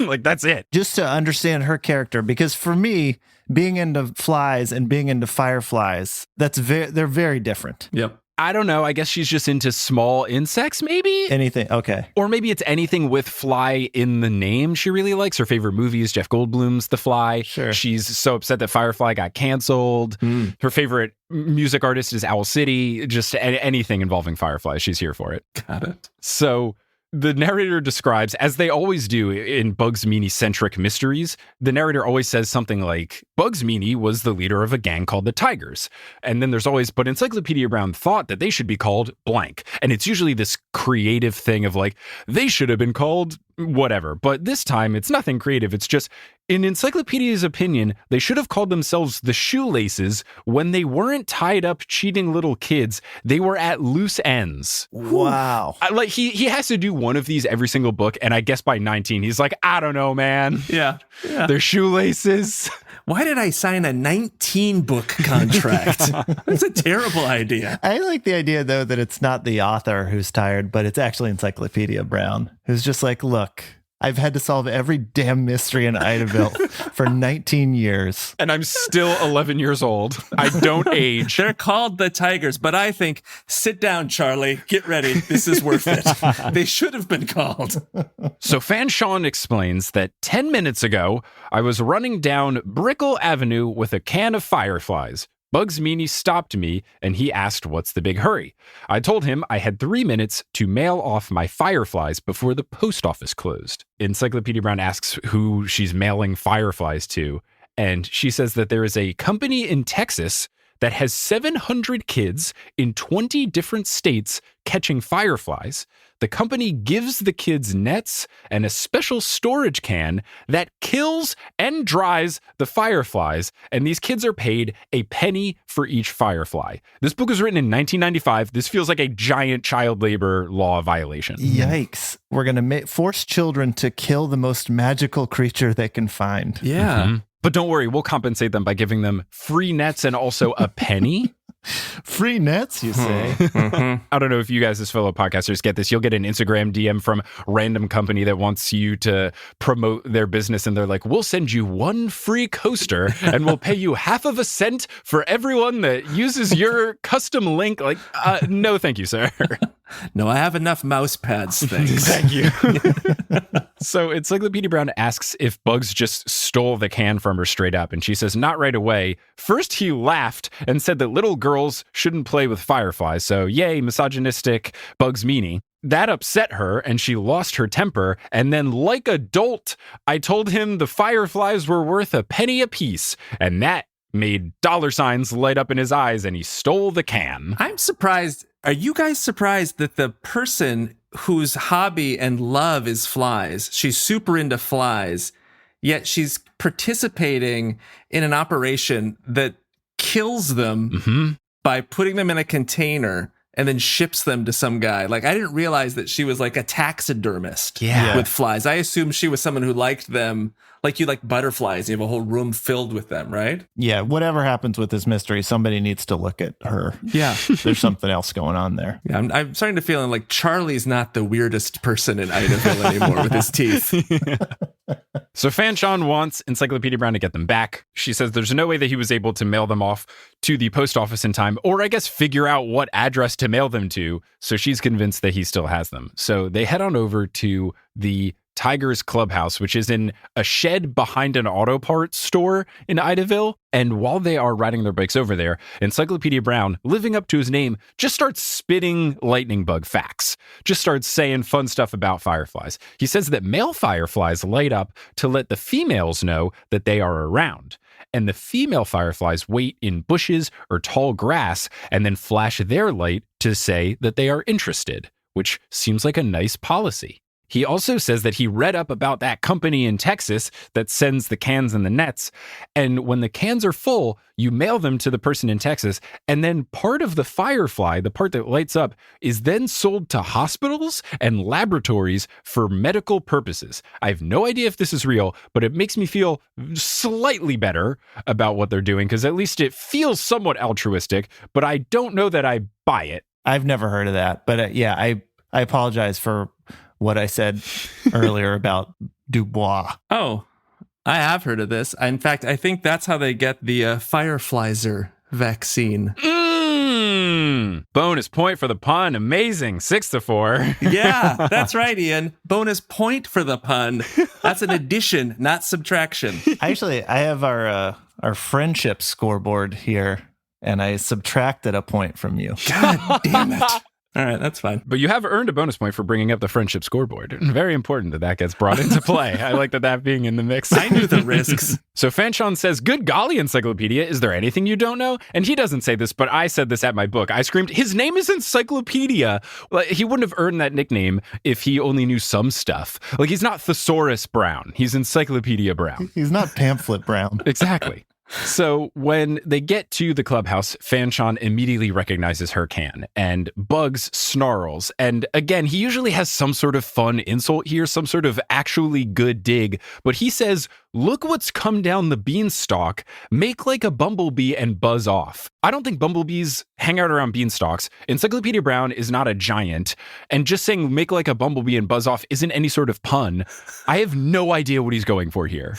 like that's it. Just to understand her character, because for me, being into flies and being into fireflies, they're very different. Yep. I don't know. I guess she's just into small insects, maybe? Anything. Okay. Or maybe it's anything with fly in the name she really likes. Her favorite movie is Jeff Goldblum's The Fly. Sure. She's so upset that Firefly got canceled. Her favorite music artist is Owl City. Just anything involving fireflies, she's here for it. Got it. So The narrator describes, as they always do in Bugs Meany-centric mysteries, the narrator always says something like, Bugs Meany was the leader of a gang called the Tigers. And then there's always, but Encyclopedia Brown thought that they should be called blank. And it's usually this creative thing of like, they should have been called whatever. But this time, it's nothing creative. It's just, in Encyclopedia's opinion, they should have called themselves the Shoelaces when they weren't tied up cheating little kids. They were at loose ends. Wow. Like he has to do one of these every single book. And I guess by 19, he's like, I don't know, man. Yeah. They're shoelaces. Why did I sign a 19-book contract? That's a terrible idea. I like the idea, though, that it's not the author who's tired, but it's actually Encyclopedia Brown, who's just like, look, I've had to solve every damn mystery in Idaville for 19 years. And I'm still 11 years old. I don't age. They're called the Tigers, but I think, sit down, Charlie. Get ready. This is worth it. They should have been called. So Fan Sean explains that 10 minutes ago, I was running down Brickell Avenue with a can of fireflies. Bugs Meany stopped me, and he asked what's the big hurry. I told him I had 3 minutes to mail off my fireflies before the post office closed. Encyclopedia Brown asks who she's mailing fireflies to, and she says that there is a company in Texas that has 700 kids in 20 different states catching fireflies. The company gives the kids nets and a special storage can that kills and dries the fireflies, and these kids are paid a penny for each firefly. This book was written in 1995. This feels like a giant child labor law violation. Yikes. We're going to force children to kill the most magical creature they can find. Yeah. Mm-hmm. But don't worry, we'll compensate them by giving them free nets and also a penny. Free nets, you say? I don't know if you guys as fellow podcasters get this. You'll get an Instagram DM from a random company that wants you to promote their business, and they're like, we'll send you 1 free coaster and we'll pay you half of a cent for everyone that uses your custom link. Like, no, thank you, sir. No, I have enough mouse pads, thanks. Thank you. So Encyclopedia Brown asks if Bugs just stole the can from her straight up, and she says not right away. First, he laughed and said that little girls shouldn't play with fireflies, so yay, misogynistic Bugs Meany. That upset her, and she lost her temper, and then, like a dolt, I told him the fireflies were worth a penny apiece, and that made dollar signs light up in his eyes, and he stole the can. I'm surprised. Are you guys surprised that the person whose hobby and love is flies, she's super into flies, yet she's participating in an operation that kills them by putting them in a container and then ships them to some guy? Like, I didn't realize that she was like a taxidermist with flies. I assumed she was someone who liked them, like you like butterflies. You have a whole room filled with them, right? Yeah, whatever happens with this mystery, somebody needs to look at her. Yeah. There's something else going on there. Yeah, I'm starting to feel like Charlie's not the weirdest person in Idaville anymore with his teeth. So Fan Sean wants Encyclopedia Brown to get them back. She says there's no way that he was able to mail them off to the post office in time, or I guess figure out what address to mail them to. So she's convinced that he still has them. So they head on over to the Tigers Clubhouse, which is in a shed behind an auto parts store in Idaville. And while they are riding their bikes over there, Encyclopedia Brown, living up to his name, just starts spitting lightning bug facts, just starts saying fun stuff about fireflies. He says that male fireflies light up to let the females know that they are around. And the female fireflies wait in bushes or tall grass and then flash their light to say that they are interested, which seems like a nice policy. He also says that he read up about that company in Texas that sends the cans and the nets. And when the cans are full, you mail them to the person in Texas. And then part of the firefly, the part that lights up, is then sold to hospitals and laboratories for medical purposes. I have no idea if this is real, but it makes me feel slightly better about what they're doing, because at least it feels somewhat altruistic, but I don't know that I buy it. I've never heard of that. But I apologize for what I said earlier about Dubois. Oh, I have heard of this. In fact, I think that's how they get the Fireflizer vaccine. Bonus point for the pun. Amazing. 6-4. Yeah, that's right, Ian. Bonus point for the pun. That's an addition, not subtraction. Actually, I have our friendship scoreboard here, and I subtracted a point from you. God damn it. All right, that's fine. But you have earned a bonus point for bringing up the friendship scoreboard. Very important that that gets brought into play. I like that being in the mix. I knew the risks. So Fanchon says, good golly, Encyclopedia, is there anything you don't know? And he doesn't say this, but I said this at my book. I screamed, his name is Encyclopedia. Like, he wouldn't have earned that nickname if he only knew some stuff. Like, he's not Thesaurus Brown. He's Encyclopedia Brown. He's not Pamphlet Brown. Exactly. So when they get to the clubhouse, Fanchon immediately recognizes her can, and Bugs snarls. And again, he usually has some sort of fun insult here, some sort of actually good dig, but he says, look what's come down the beanstalk, make like a bumblebee and buzz off. I don't think bumblebees hang out around beanstalks. Encyclopedia Brown is not a giant, and just saying make like a bumblebee and buzz off isn't any sort of pun. I have no idea what he's going for here.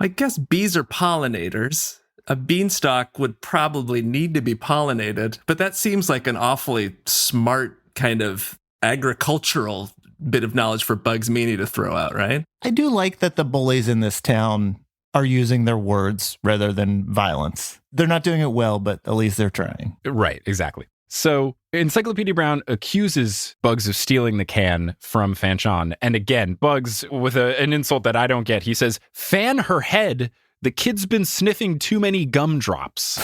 I guess bees are pollinators. A beanstalk would probably need to be pollinated, but that seems like an awfully smart kind of agricultural bit of knowledge for Bugs Meany to throw out, right? I do like that the bullies in this town are using their words rather than violence. They're not doing it well, but at least they're trying. Right, exactly. So Encyclopedia Brown accuses Bugs of stealing the can from Fanchon. And again, Bugs, with an insult that I don't get, he says, fan her head. The kid's been sniffing too many gumdrops.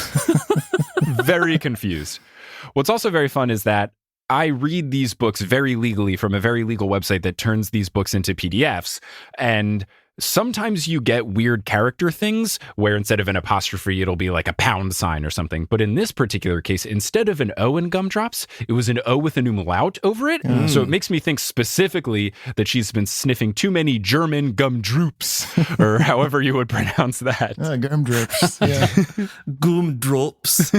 Very confused. What's also very fun is that I read these books very legally from a very legal website that turns these books into PDFs. And sometimes you get weird character things where instead of an apostrophe, it'll be like a pound sign or something. But in this particular case, instead of an O in gumdrops, it was an O with an umlaut over it. So it makes me think specifically that she's been sniffing too many German gumdrops, or however you would pronounce that. Gumdrops. Yeah. Gumdrops.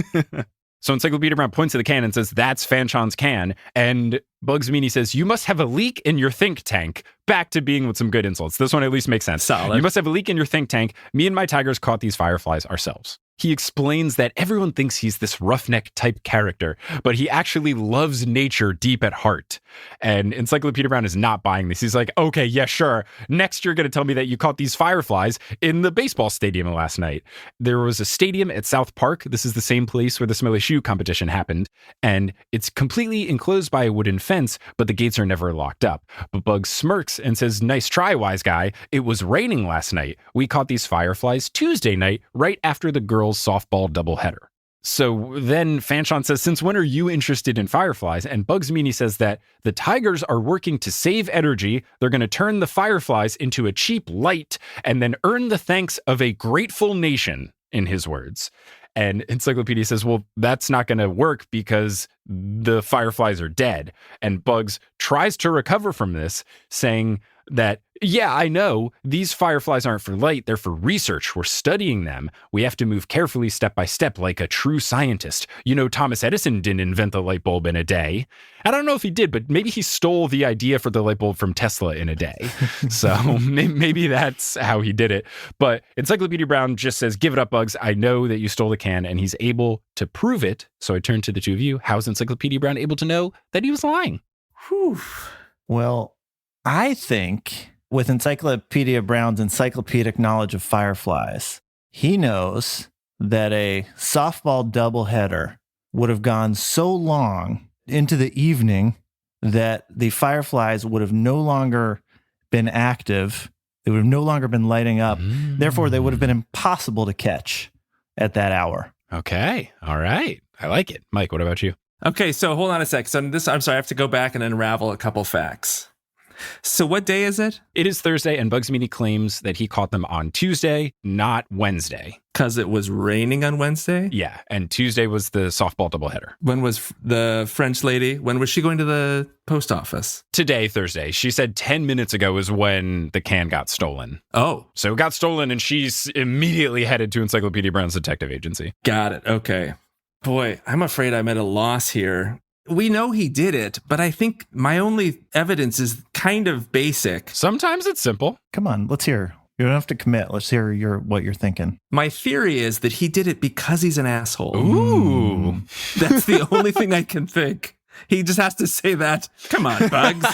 So Encyclopedia Brown points to the can and says, that's Fanchon's can. And Bugs Meany says, you must have a leak in your think tank. Back to being with some good insults. This one at least makes sense. Solid. You must have a leak in your think tank. Me and my tigers caught these fireflies ourselves. He explains that everyone thinks he's this roughneck type character, but he actually loves nature deep at heart. And Encyclopedia Brown is not buying this. He's like, okay, yeah, sure. Next, you're going to tell me that you caught these fireflies in the baseball stadium last night. There was a stadium at South Park. This is the same place where the Smelly Shoe competition happened. And it's completely enclosed by a wooden fence, but the gates are never locked up. But Bugs smirks and says, nice try, wise guy. It was raining last night. We caught these fireflies Tuesday night, right after the girls' softball doubleheader. So then Fanchon says, since when are you interested in fireflies? And Bugs Meany says that the tigers are working to save energy. They're going to turn the fireflies into a cheap light and then earn the thanks of a grateful nation, in his words. And Encyclopedia says, well, that's not going to work because the fireflies are dead. And Bugs tries to recover from this, saying that, yeah, I know these fireflies aren't for light. They're for research. We're studying them. We have to move carefully step by step like a true scientist. You know, Thomas Edison didn't invent the light bulb in a day. I don't know if he did, but maybe he stole the idea for the light bulb from Tesla in a day. So maybe that's how he did it. But Encyclopedia Brown just says, give it up, Bugs. I know that you stole the can, and he's able to prove it. So I turn to the two of you. How's Encyclopedia Brown able to know that he was lying? Whew. Well, I think with Encyclopedia Brown's encyclopedic knowledge of fireflies, he knows that a softball doubleheader would have gone so long into the evening that the fireflies would have no longer been active. They would have no longer been lighting up. Therefore, they would have been impossible to catch at that hour. Okay. All right. I like it. Mike, what about you? Okay, so hold on a sec. So I'm sorry, I have to go back and unravel a couple facts. So what day is it? It is Thursday, and Bugs Meany claims that he caught them on Tuesday, not Wednesday. Because it was raining on Wednesday? Yeah, and Tuesday was the softball doubleheader. When was the French lady, when was she going to the post office? Today, Thursday. She said 10 minutes ago is when the can got stolen. Oh. So it got stolen, and she's immediately headed to Encyclopedia Brown's detective agency. Got it. Okay. Boy, I'm afraid I'm at a loss here. We know he did it, but I think my only evidence is kind of basic. Sometimes it's simple. Come on, let's hear. You don't have to commit. Let's hear what you're thinking. My theory is that he did it because he's an asshole. Ooh. That's the only thing I can think. He just has to say that. Come on, Bugs.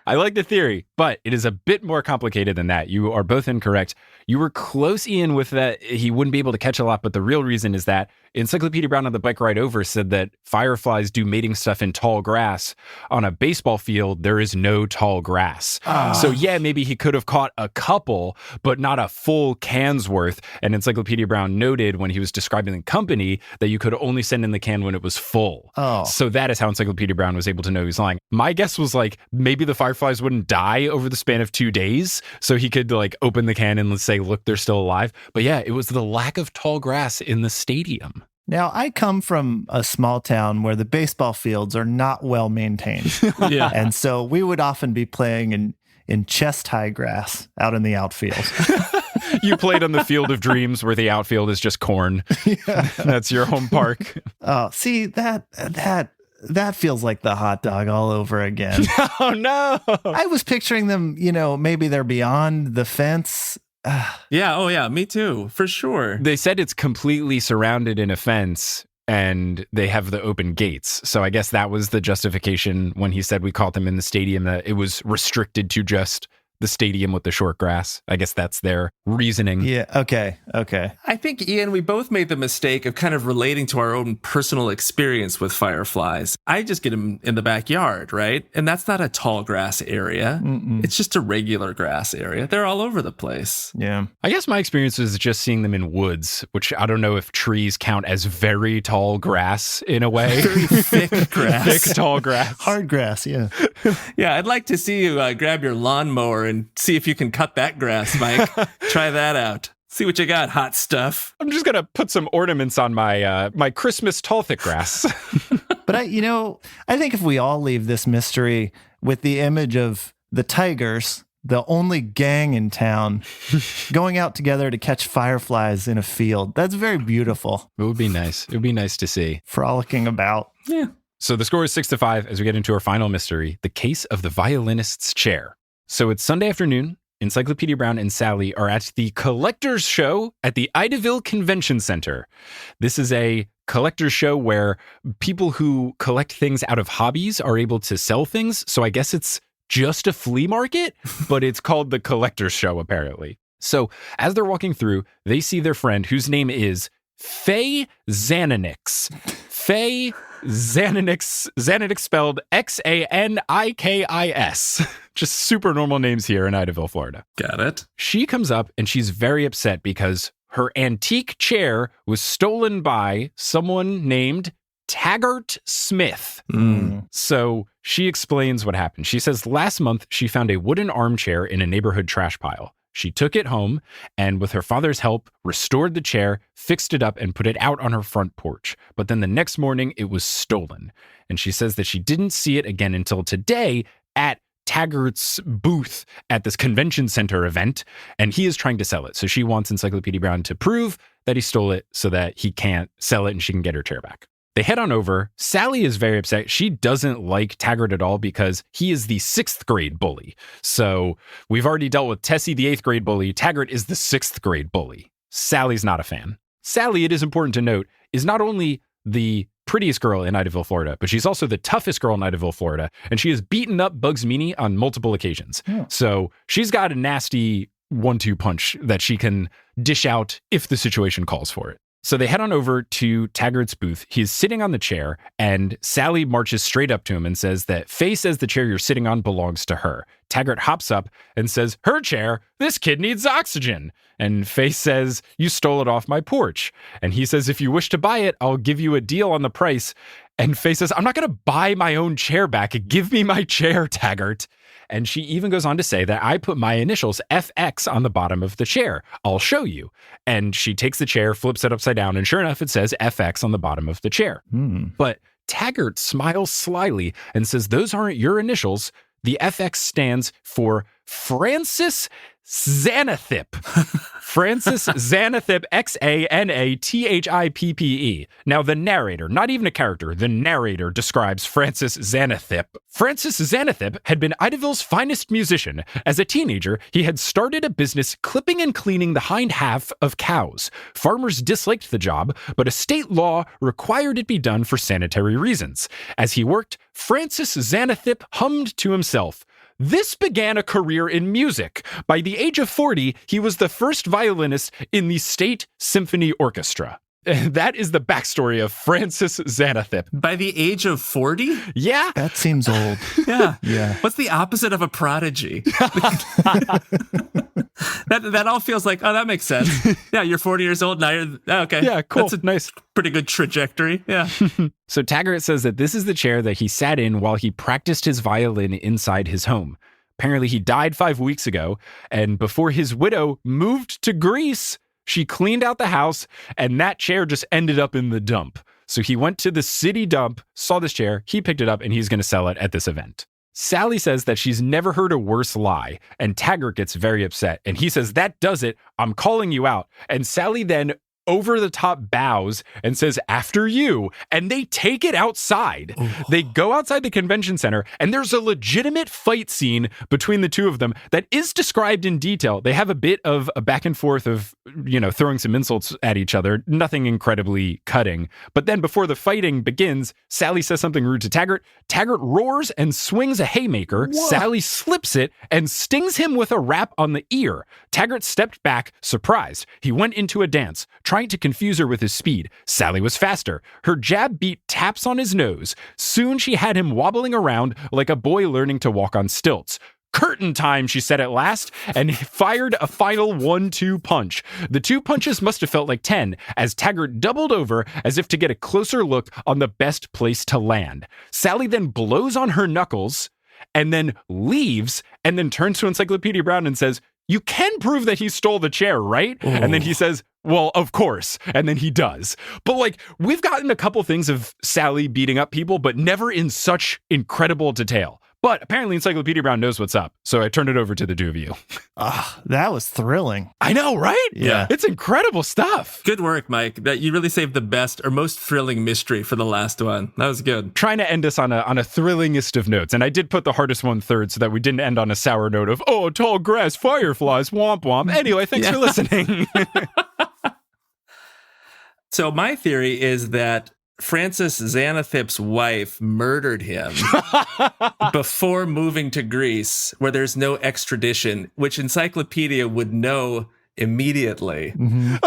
I like the theory, but it is a bit more complicated than that. You are both incorrect. You were close, Ian, with that he wouldn't be able to catch a lot, but the real reason is that Encyclopedia Brown on the bike ride over said that fireflies do mating stuff in tall grass. On a baseball field, there is no tall grass. So yeah, maybe he could have caught a couple, but not a full can's worth. And Encyclopedia Brown noted when he was describing the company that you could only send in the can when it was full. So that is how Encyclopedia Brown was able to know he was lying. My guess was like, maybe the fireflies wouldn't die over the span of 2 days. So he could like open the can and let's say, look, they're still alive. But yeah, it was the lack of tall grass in the stadium. Now, I come from a small town where the baseball fields are not well maintained. Yeah. And so we would often be playing in chest-high grass out in the outfield. You played on the Field of Dreams where the outfield is just corn. Yeah. That's your home park. Oh, see, that feels like the hot dog all over again. Oh, no. I was picturing them, maybe they're beyond the fence. Yeah. Oh, yeah. Me too. For sure. They said it's completely surrounded in a fence and they have the open gates. So I guess that was the justification when he said we caught them in the stadium, that it was restricted to just the stadium with the short grass. I guess that's their reasoning. Yeah. Okay. I think, Ian, we both made the mistake of kind of relating to our own personal experience with fireflies. I just get them in the backyard, right? And that's not a tall grass area. It's just a regular grass area. They're all over the place. Yeah. I guess my experience was just seeing them in woods, which I don't know if trees count as very tall grass in a way. Very thick grass. Thick, tall grass. Hard grass, yeah. Yeah, I'd like to see you grab your lawnmower and see if you can cut that grass, Mike. Try that out. See what you got, hot stuff. I'm just going to put some ornaments on my my Christmas tall thick grass. But I think if we all leave this mystery with the image of the Tigers, the only gang in town, going out together to catch fireflies in a field, that's very beautiful. It would be nice. It would be nice to see. Frolicking about. Yeah. So the score is 6-5 as we get into our final mystery, the case of the violinist's chair. So it's Sunday afternoon. Encyclopedia Brown and Sally are at the Collector's Show at the Idaville Convention Center. This is a collector's show where people who collect things out of hobbies are able to sell things. So I guess it's just a flea market, but it's called the Collector's Show, apparently. So as they're walking through, they see their friend whose name is Faye Xananikis. Faye Xananikis spelled Xanikis. Just super normal names here in Idaville, Florida. Got it. She comes up and she's very upset because her antique chair was stolen by someone named Taggart Smith. So she explains what happened. She says last month she found a wooden armchair in a neighborhood trash pile. She took it home and with her father's help, restored the chair, fixed it up and put it out on her front porch. But then the next morning it was stolen. And she says that she didn't see it again until today at Taggart's booth at this convention center event, and he is trying to sell it. So she wants Encyclopedia Brown to prove that he stole it so that he can't sell it and she can get her chair back. They head on over. Sally is very upset. She doesn't like Taggart at all because he is the 6th grade bully. So we've already dealt with Tessie, the 8th grade bully. Taggart is the 6th grade bully. Sally's not a fan. Sally, it is important to note, is not only the prettiest girl in Idaville, Florida, but she's also the toughest girl in Idaville, Florida. And she has beaten up Bugs Meany on multiple occasions. Yeah. So she's got a nasty 1-2 punch that she can dish out if the situation calls for it. So they head on over to Taggart's booth. He's sitting on the chair, and Sally marches straight up to him and says that Faye says the chair you're sitting on belongs to her. Taggart hops up and says, "Her chair? This kid needs oxygen." And Faye says, "You stole it off my porch." And he says, "If you wish to buy it, I'll give you a deal on the price." And Faye says, "I'm not going to buy my own chair back. Give me my chair, Taggart." And she even goes on to say that I put my initials FX on the bottom of the chair. I'll show you. And she takes the chair, flips it upside down, and sure enough, it says FX on the bottom of the chair. But Taggart smiles slyly and says, "Those aren't your initials. The FX stands for Francis Xanathip." Francis Xanathip, Xanathippe. Now, the narrator, not even a character, the narrator describes Francis Xanathip. Francis Xanathip had been Idaville's finest musician. As a teenager, he had started a business clipping and cleaning the hind half of cows. Farmers disliked the job, but a state law required it be done for sanitary reasons. As he worked, Francis Xanathip hummed to himself. This began a career in music. By the age of 40, he was the first violinist in the State Symphony Orchestra. That is the backstory of Francis Xanathip. By the age of 40? Yeah. That seems old. Yeah. Yeah. What's the opposite of a prodigy? That all feels like, oh, that makes sense. Yeah, you're 40 years old now. Okay. Yeah, cool. That's a nice. pretty good trajectory. Yeah. So Taggart says that this is the chair that he sat in while he practiced his violin inside his home. Apparently, he died 5 weeks ago, and before his widow moved to Greece, she cleaned out the house, and that chair just ended up in the dump. So he went to the city dump, saw this chair, he picked it up, and he's going to sell it at this event. Sally says that she's never heard a worse lie, and Taggart gets very upset, and he says, that does it, I'm calling you out. And Sally then over the top bows and says, after you, and they take it outside. Ooh. They go outside the convention center, and there's a legitimate fight scene between the two of them that is described in detail. They have a bit of a back and forth of, throwing some insults at each other, nothing incredibly cutting. But then before the fighting begins, Sally says something rude to Taggart. Taggart roars and swings a haymaker. Whoa. Sally slips it and stings him with a rap on the ear. Taggart stepped back, surprised. He went into a dance, trying to confuse her with his speed. Sally was faster. Her jab beat taps on his nose. Soon she had him wobbling around like a boy learning to walk on stilts. Curtain time, she said at last, and fired a final 1-2 punch. The 2 punches must have felt like 10, as Taggart doubled over as if to get a closer look on the best place to land. Sally then blows on her knuckles, and then leaves, and then turns to Encyclopedia Brown and says, you can prove that he stole the chair, right? Ooh. And then he says, well, of course. And then he does. But we've gotten a couple things of Sally beating up people, but never in such incredible detail. But apparently Encyclopedia Brown knows what's up. So I turned it over to the two of you. That was thrilling. I know, right? Yeah. It's incredible stuff. Good work, Mike. That you really saved the best or most thrilling mystery for the last one. That was good. Trying to end us on a thrillingest of notes. And I did put the hardest one third so that we didn't end on a sour note of, oh, tall grass, fireflies, womp womp. Anyway, thanks for listening. So my theory is that Francis Xanathip's wife murdered him before moving to Greece, where there's no extradition, which Encyclopedia would know immediately. Mm-hmm.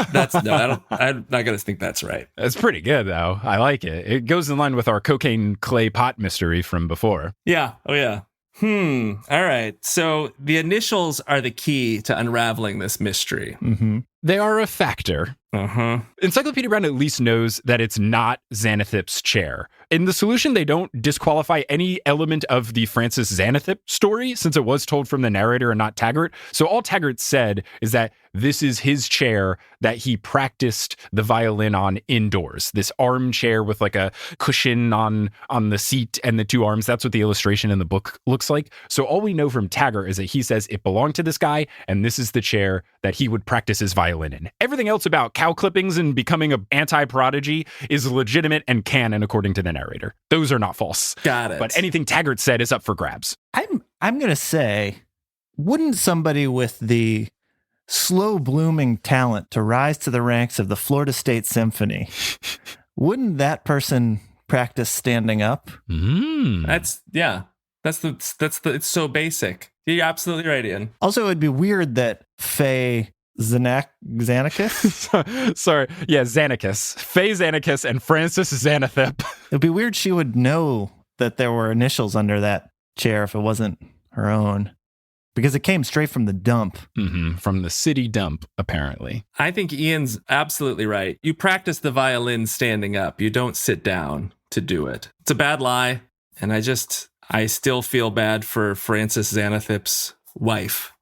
I'm not going to think that's right. That's pretty good, though. I like it. It goes in line with our cocaine clay pot mystery from before. Yeah. Oh, yeah. All right. So the initials are the key to unraveling this mystery. Mm-hmm. They are a factor. Uh-huh. Encyclopedia Brown at least knows that it's not Xanathip's chair. In the solution, they don't disqualify any element of the Francis Xanathip story, since it was told from the narrator and not Taggart. So all Taggart said is that this is his chair that he practiced the violin on indoors. This armchair with like a cushion on the seat and the two arms. That's what the illustration in the book looks like. So all we know from Taggart is that he says it belonged to this guy, and this is the chair that he would practice his violin in. Everything else about cow clippings and becoming an anti-prodigy is legitimate and canon according to the narrator. Those are not false. Got it. But anything Taggart said is up for grabs. I'm going to say, wouldn't somebody with the slow blooming talent to rise to the ranks of the Florida State Symphony, wouldn't that person practice standing up? It's so basic. You're absolutely right, Ian. Also, it'd be weird that Faye Xanakis? Sorry. Yeah, Xanakis. Faye Xanakis and Francis Xanathip. It'd be weird she would know that there were initials under that chair if it wasn't her own. Because it came straight from the dump. Mm-hmm. From the city dump, apparently. I think Ian's absolutely right. You practice the violin standing up. You don't sit down to do it. It's a bad lie. And I still feel bad for Francis Xanathip's wife,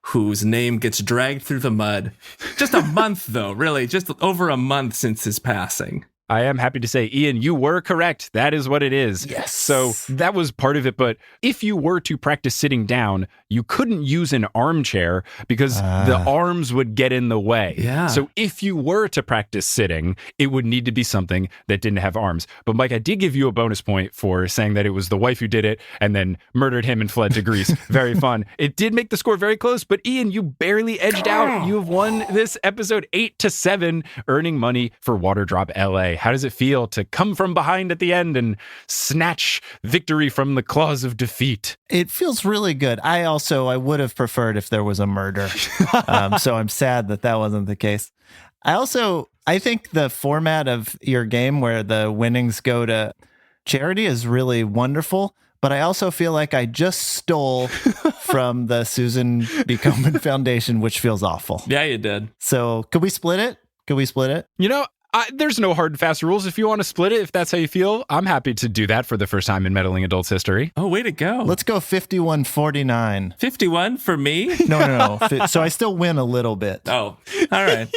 whose name gets dragged through the mud. Just a month, though, really. Just over a month since his passing. I am happy to say, Ian, you were correct. That is what it is. Yes. So that was part of it. But if you were to practice sitting down, you couldn't use an armchair because the arms would get in the way. Yeah. So if you were to practice sitting, it would need to be something that didn't have arms. But Mike, I did give you a bonus point for saying that it was the wife who did it and then murdered him and fled to Greece. Very fun. It did make the score very close, but Ian, you barely edged out. You have won this episode 8-7, earning money for Waterdrop LA. How does it feel to come from behind at the end and snatch victory from the claws of defeat? It feels really good. I would have preferred if there was a murder. So I'm sad that wasn't the case. I also I think the format of your game where the winnings go to charity is really wonderful, but I also feel like I just stole from the Susan B. Komen Foundation, which feels awful. Yeah, you did. So could we split it? You know, there's no hard and fast rules. If you want to split it, if that's how you feel, I'm happy to do that for the first time in Meddling Adults history. Oh, way to go. Let's go 51-49. 51 for me? No. So I still win a little bit. Oh, all right.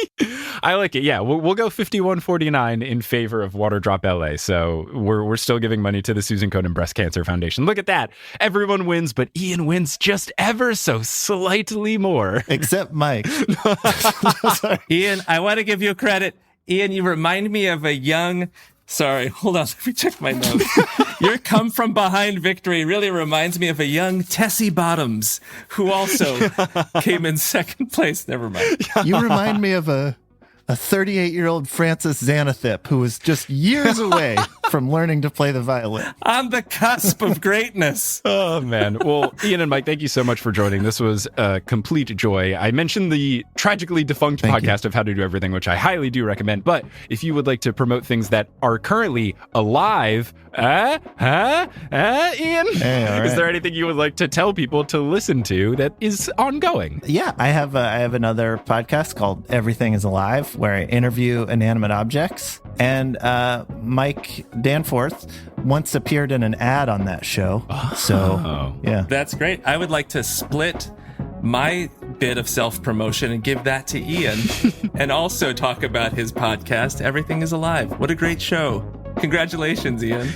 I like it. Yeah, we'll go 51-49 in favor of Water Drop LA. So we're still giving money to the Susan Komen Breast Cancer Foundation. Look at that. Everyone wins, but Ian wins just ever so slightly more. Except Mike. Sorry. Ian, I want to give you credit. Ian, you remind me of a young... Sorry, hold on. Let me check my notes. Your come from behind victory really reminds me of a young Tessie Bottoms, who also came in second place. Never mind. You remind me of a 38-year-old Francis Xanathip who was just years away from learning to play the violin. On the cusp of greatness. Oh, man. Well, Ian and Mike, thank you so much for joining. This was a complete joy. I mentioned the tragically defunct podcast of How to Do Everything, which I highly do recommend. But if you would like to promote things that are currently alive, Ian? Hey, all right. Is there anything you would like to tell people to listen to that is ongoing? Yeah, I have another podcast called Everything is Alive, where I interview inanimate objects. And Mike Danforth once appeared in an ad on that show. So, yeah. That's great. I would like to split my bit of self-promotion and give that to Ian and also talk about his podcast, Everything is Alive. What a great show. Congratulations, Ian.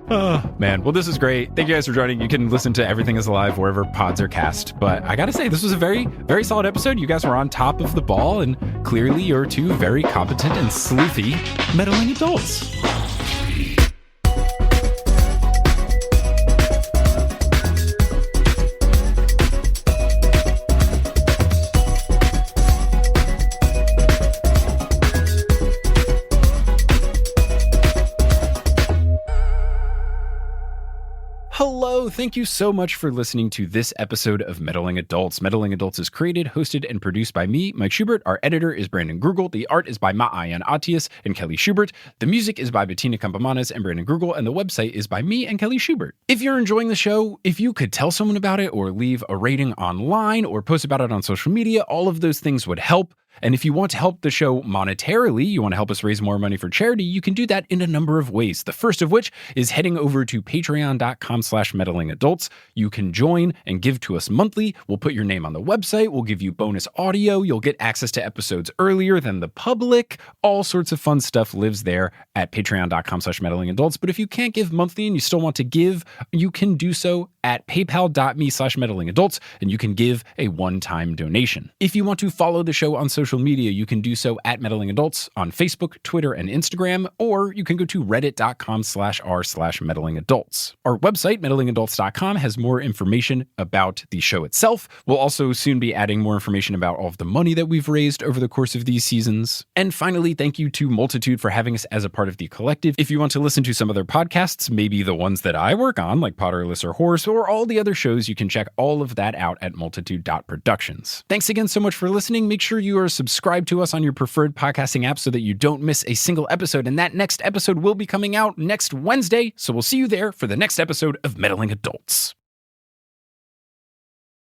Oh, man. Well, this is great. Thank you guys for joining. You can listen to Everything is Alive wherever pods are cast. But I got to say, this was a very, very solid episode. You guys were on top of the ball, and clearly you're two very competent and sleuthy meddling adults. Hello, thank you so much for listening to this episode of Meddling Adults. Meddling Adults is created, hosted, and produced by me, Mike Schubert. Our editor is Brandon Grugel. The art is by Ma'ayan Atias and Kelly Schubert. The music is by Bettina Campamanes and Brandon Grugel, and the website is by me and Kelly Schubert. If you're enjoying the show, if you could tell someone about it or leave a rating online or post about it on social media, all of those things would help. And if you want to help the show monetarily, you want to help us raise more money for charity, you can do that in a number of ways. The first of which is heading over to patreon.com/meddlingadults. You can join and give to us monthly. We'll put your name on the website. We'll give you bonus audio. You'll get access to episodes earlier than the public. All sorts of fun stuff lives there at patreon.com/meddlingadults. But if you can't give monthly and you still want to give, you can do so at paypal.me/meddlingadults, and you can give a one-time donation. If you want to follow the show on social media, you can do so at Meddling Adults on Facebook, Twitter, and Instagram, or you can go to reddit.com/r/meddlingadults. Our website, meddlingadults.com, has more information about the show itself. We'll also soon be adding more information about all of the money that we've raised over the course of these seasons. And finally, thank you to Multitude for having us as a part of the collective. If you want to listen to some other podcasts, maybe the ones that I work on, like Potterless or Horse, or all the other shows, you can check all of that out at multitude.productions. Thanks again so much for listening. Make sure you are subscribed to us on your preferred podcasting app so that you don't miss a single episode. And that next episode will be coming out next Wednesday. So we'll see you there for the next episode of Meddling Adults.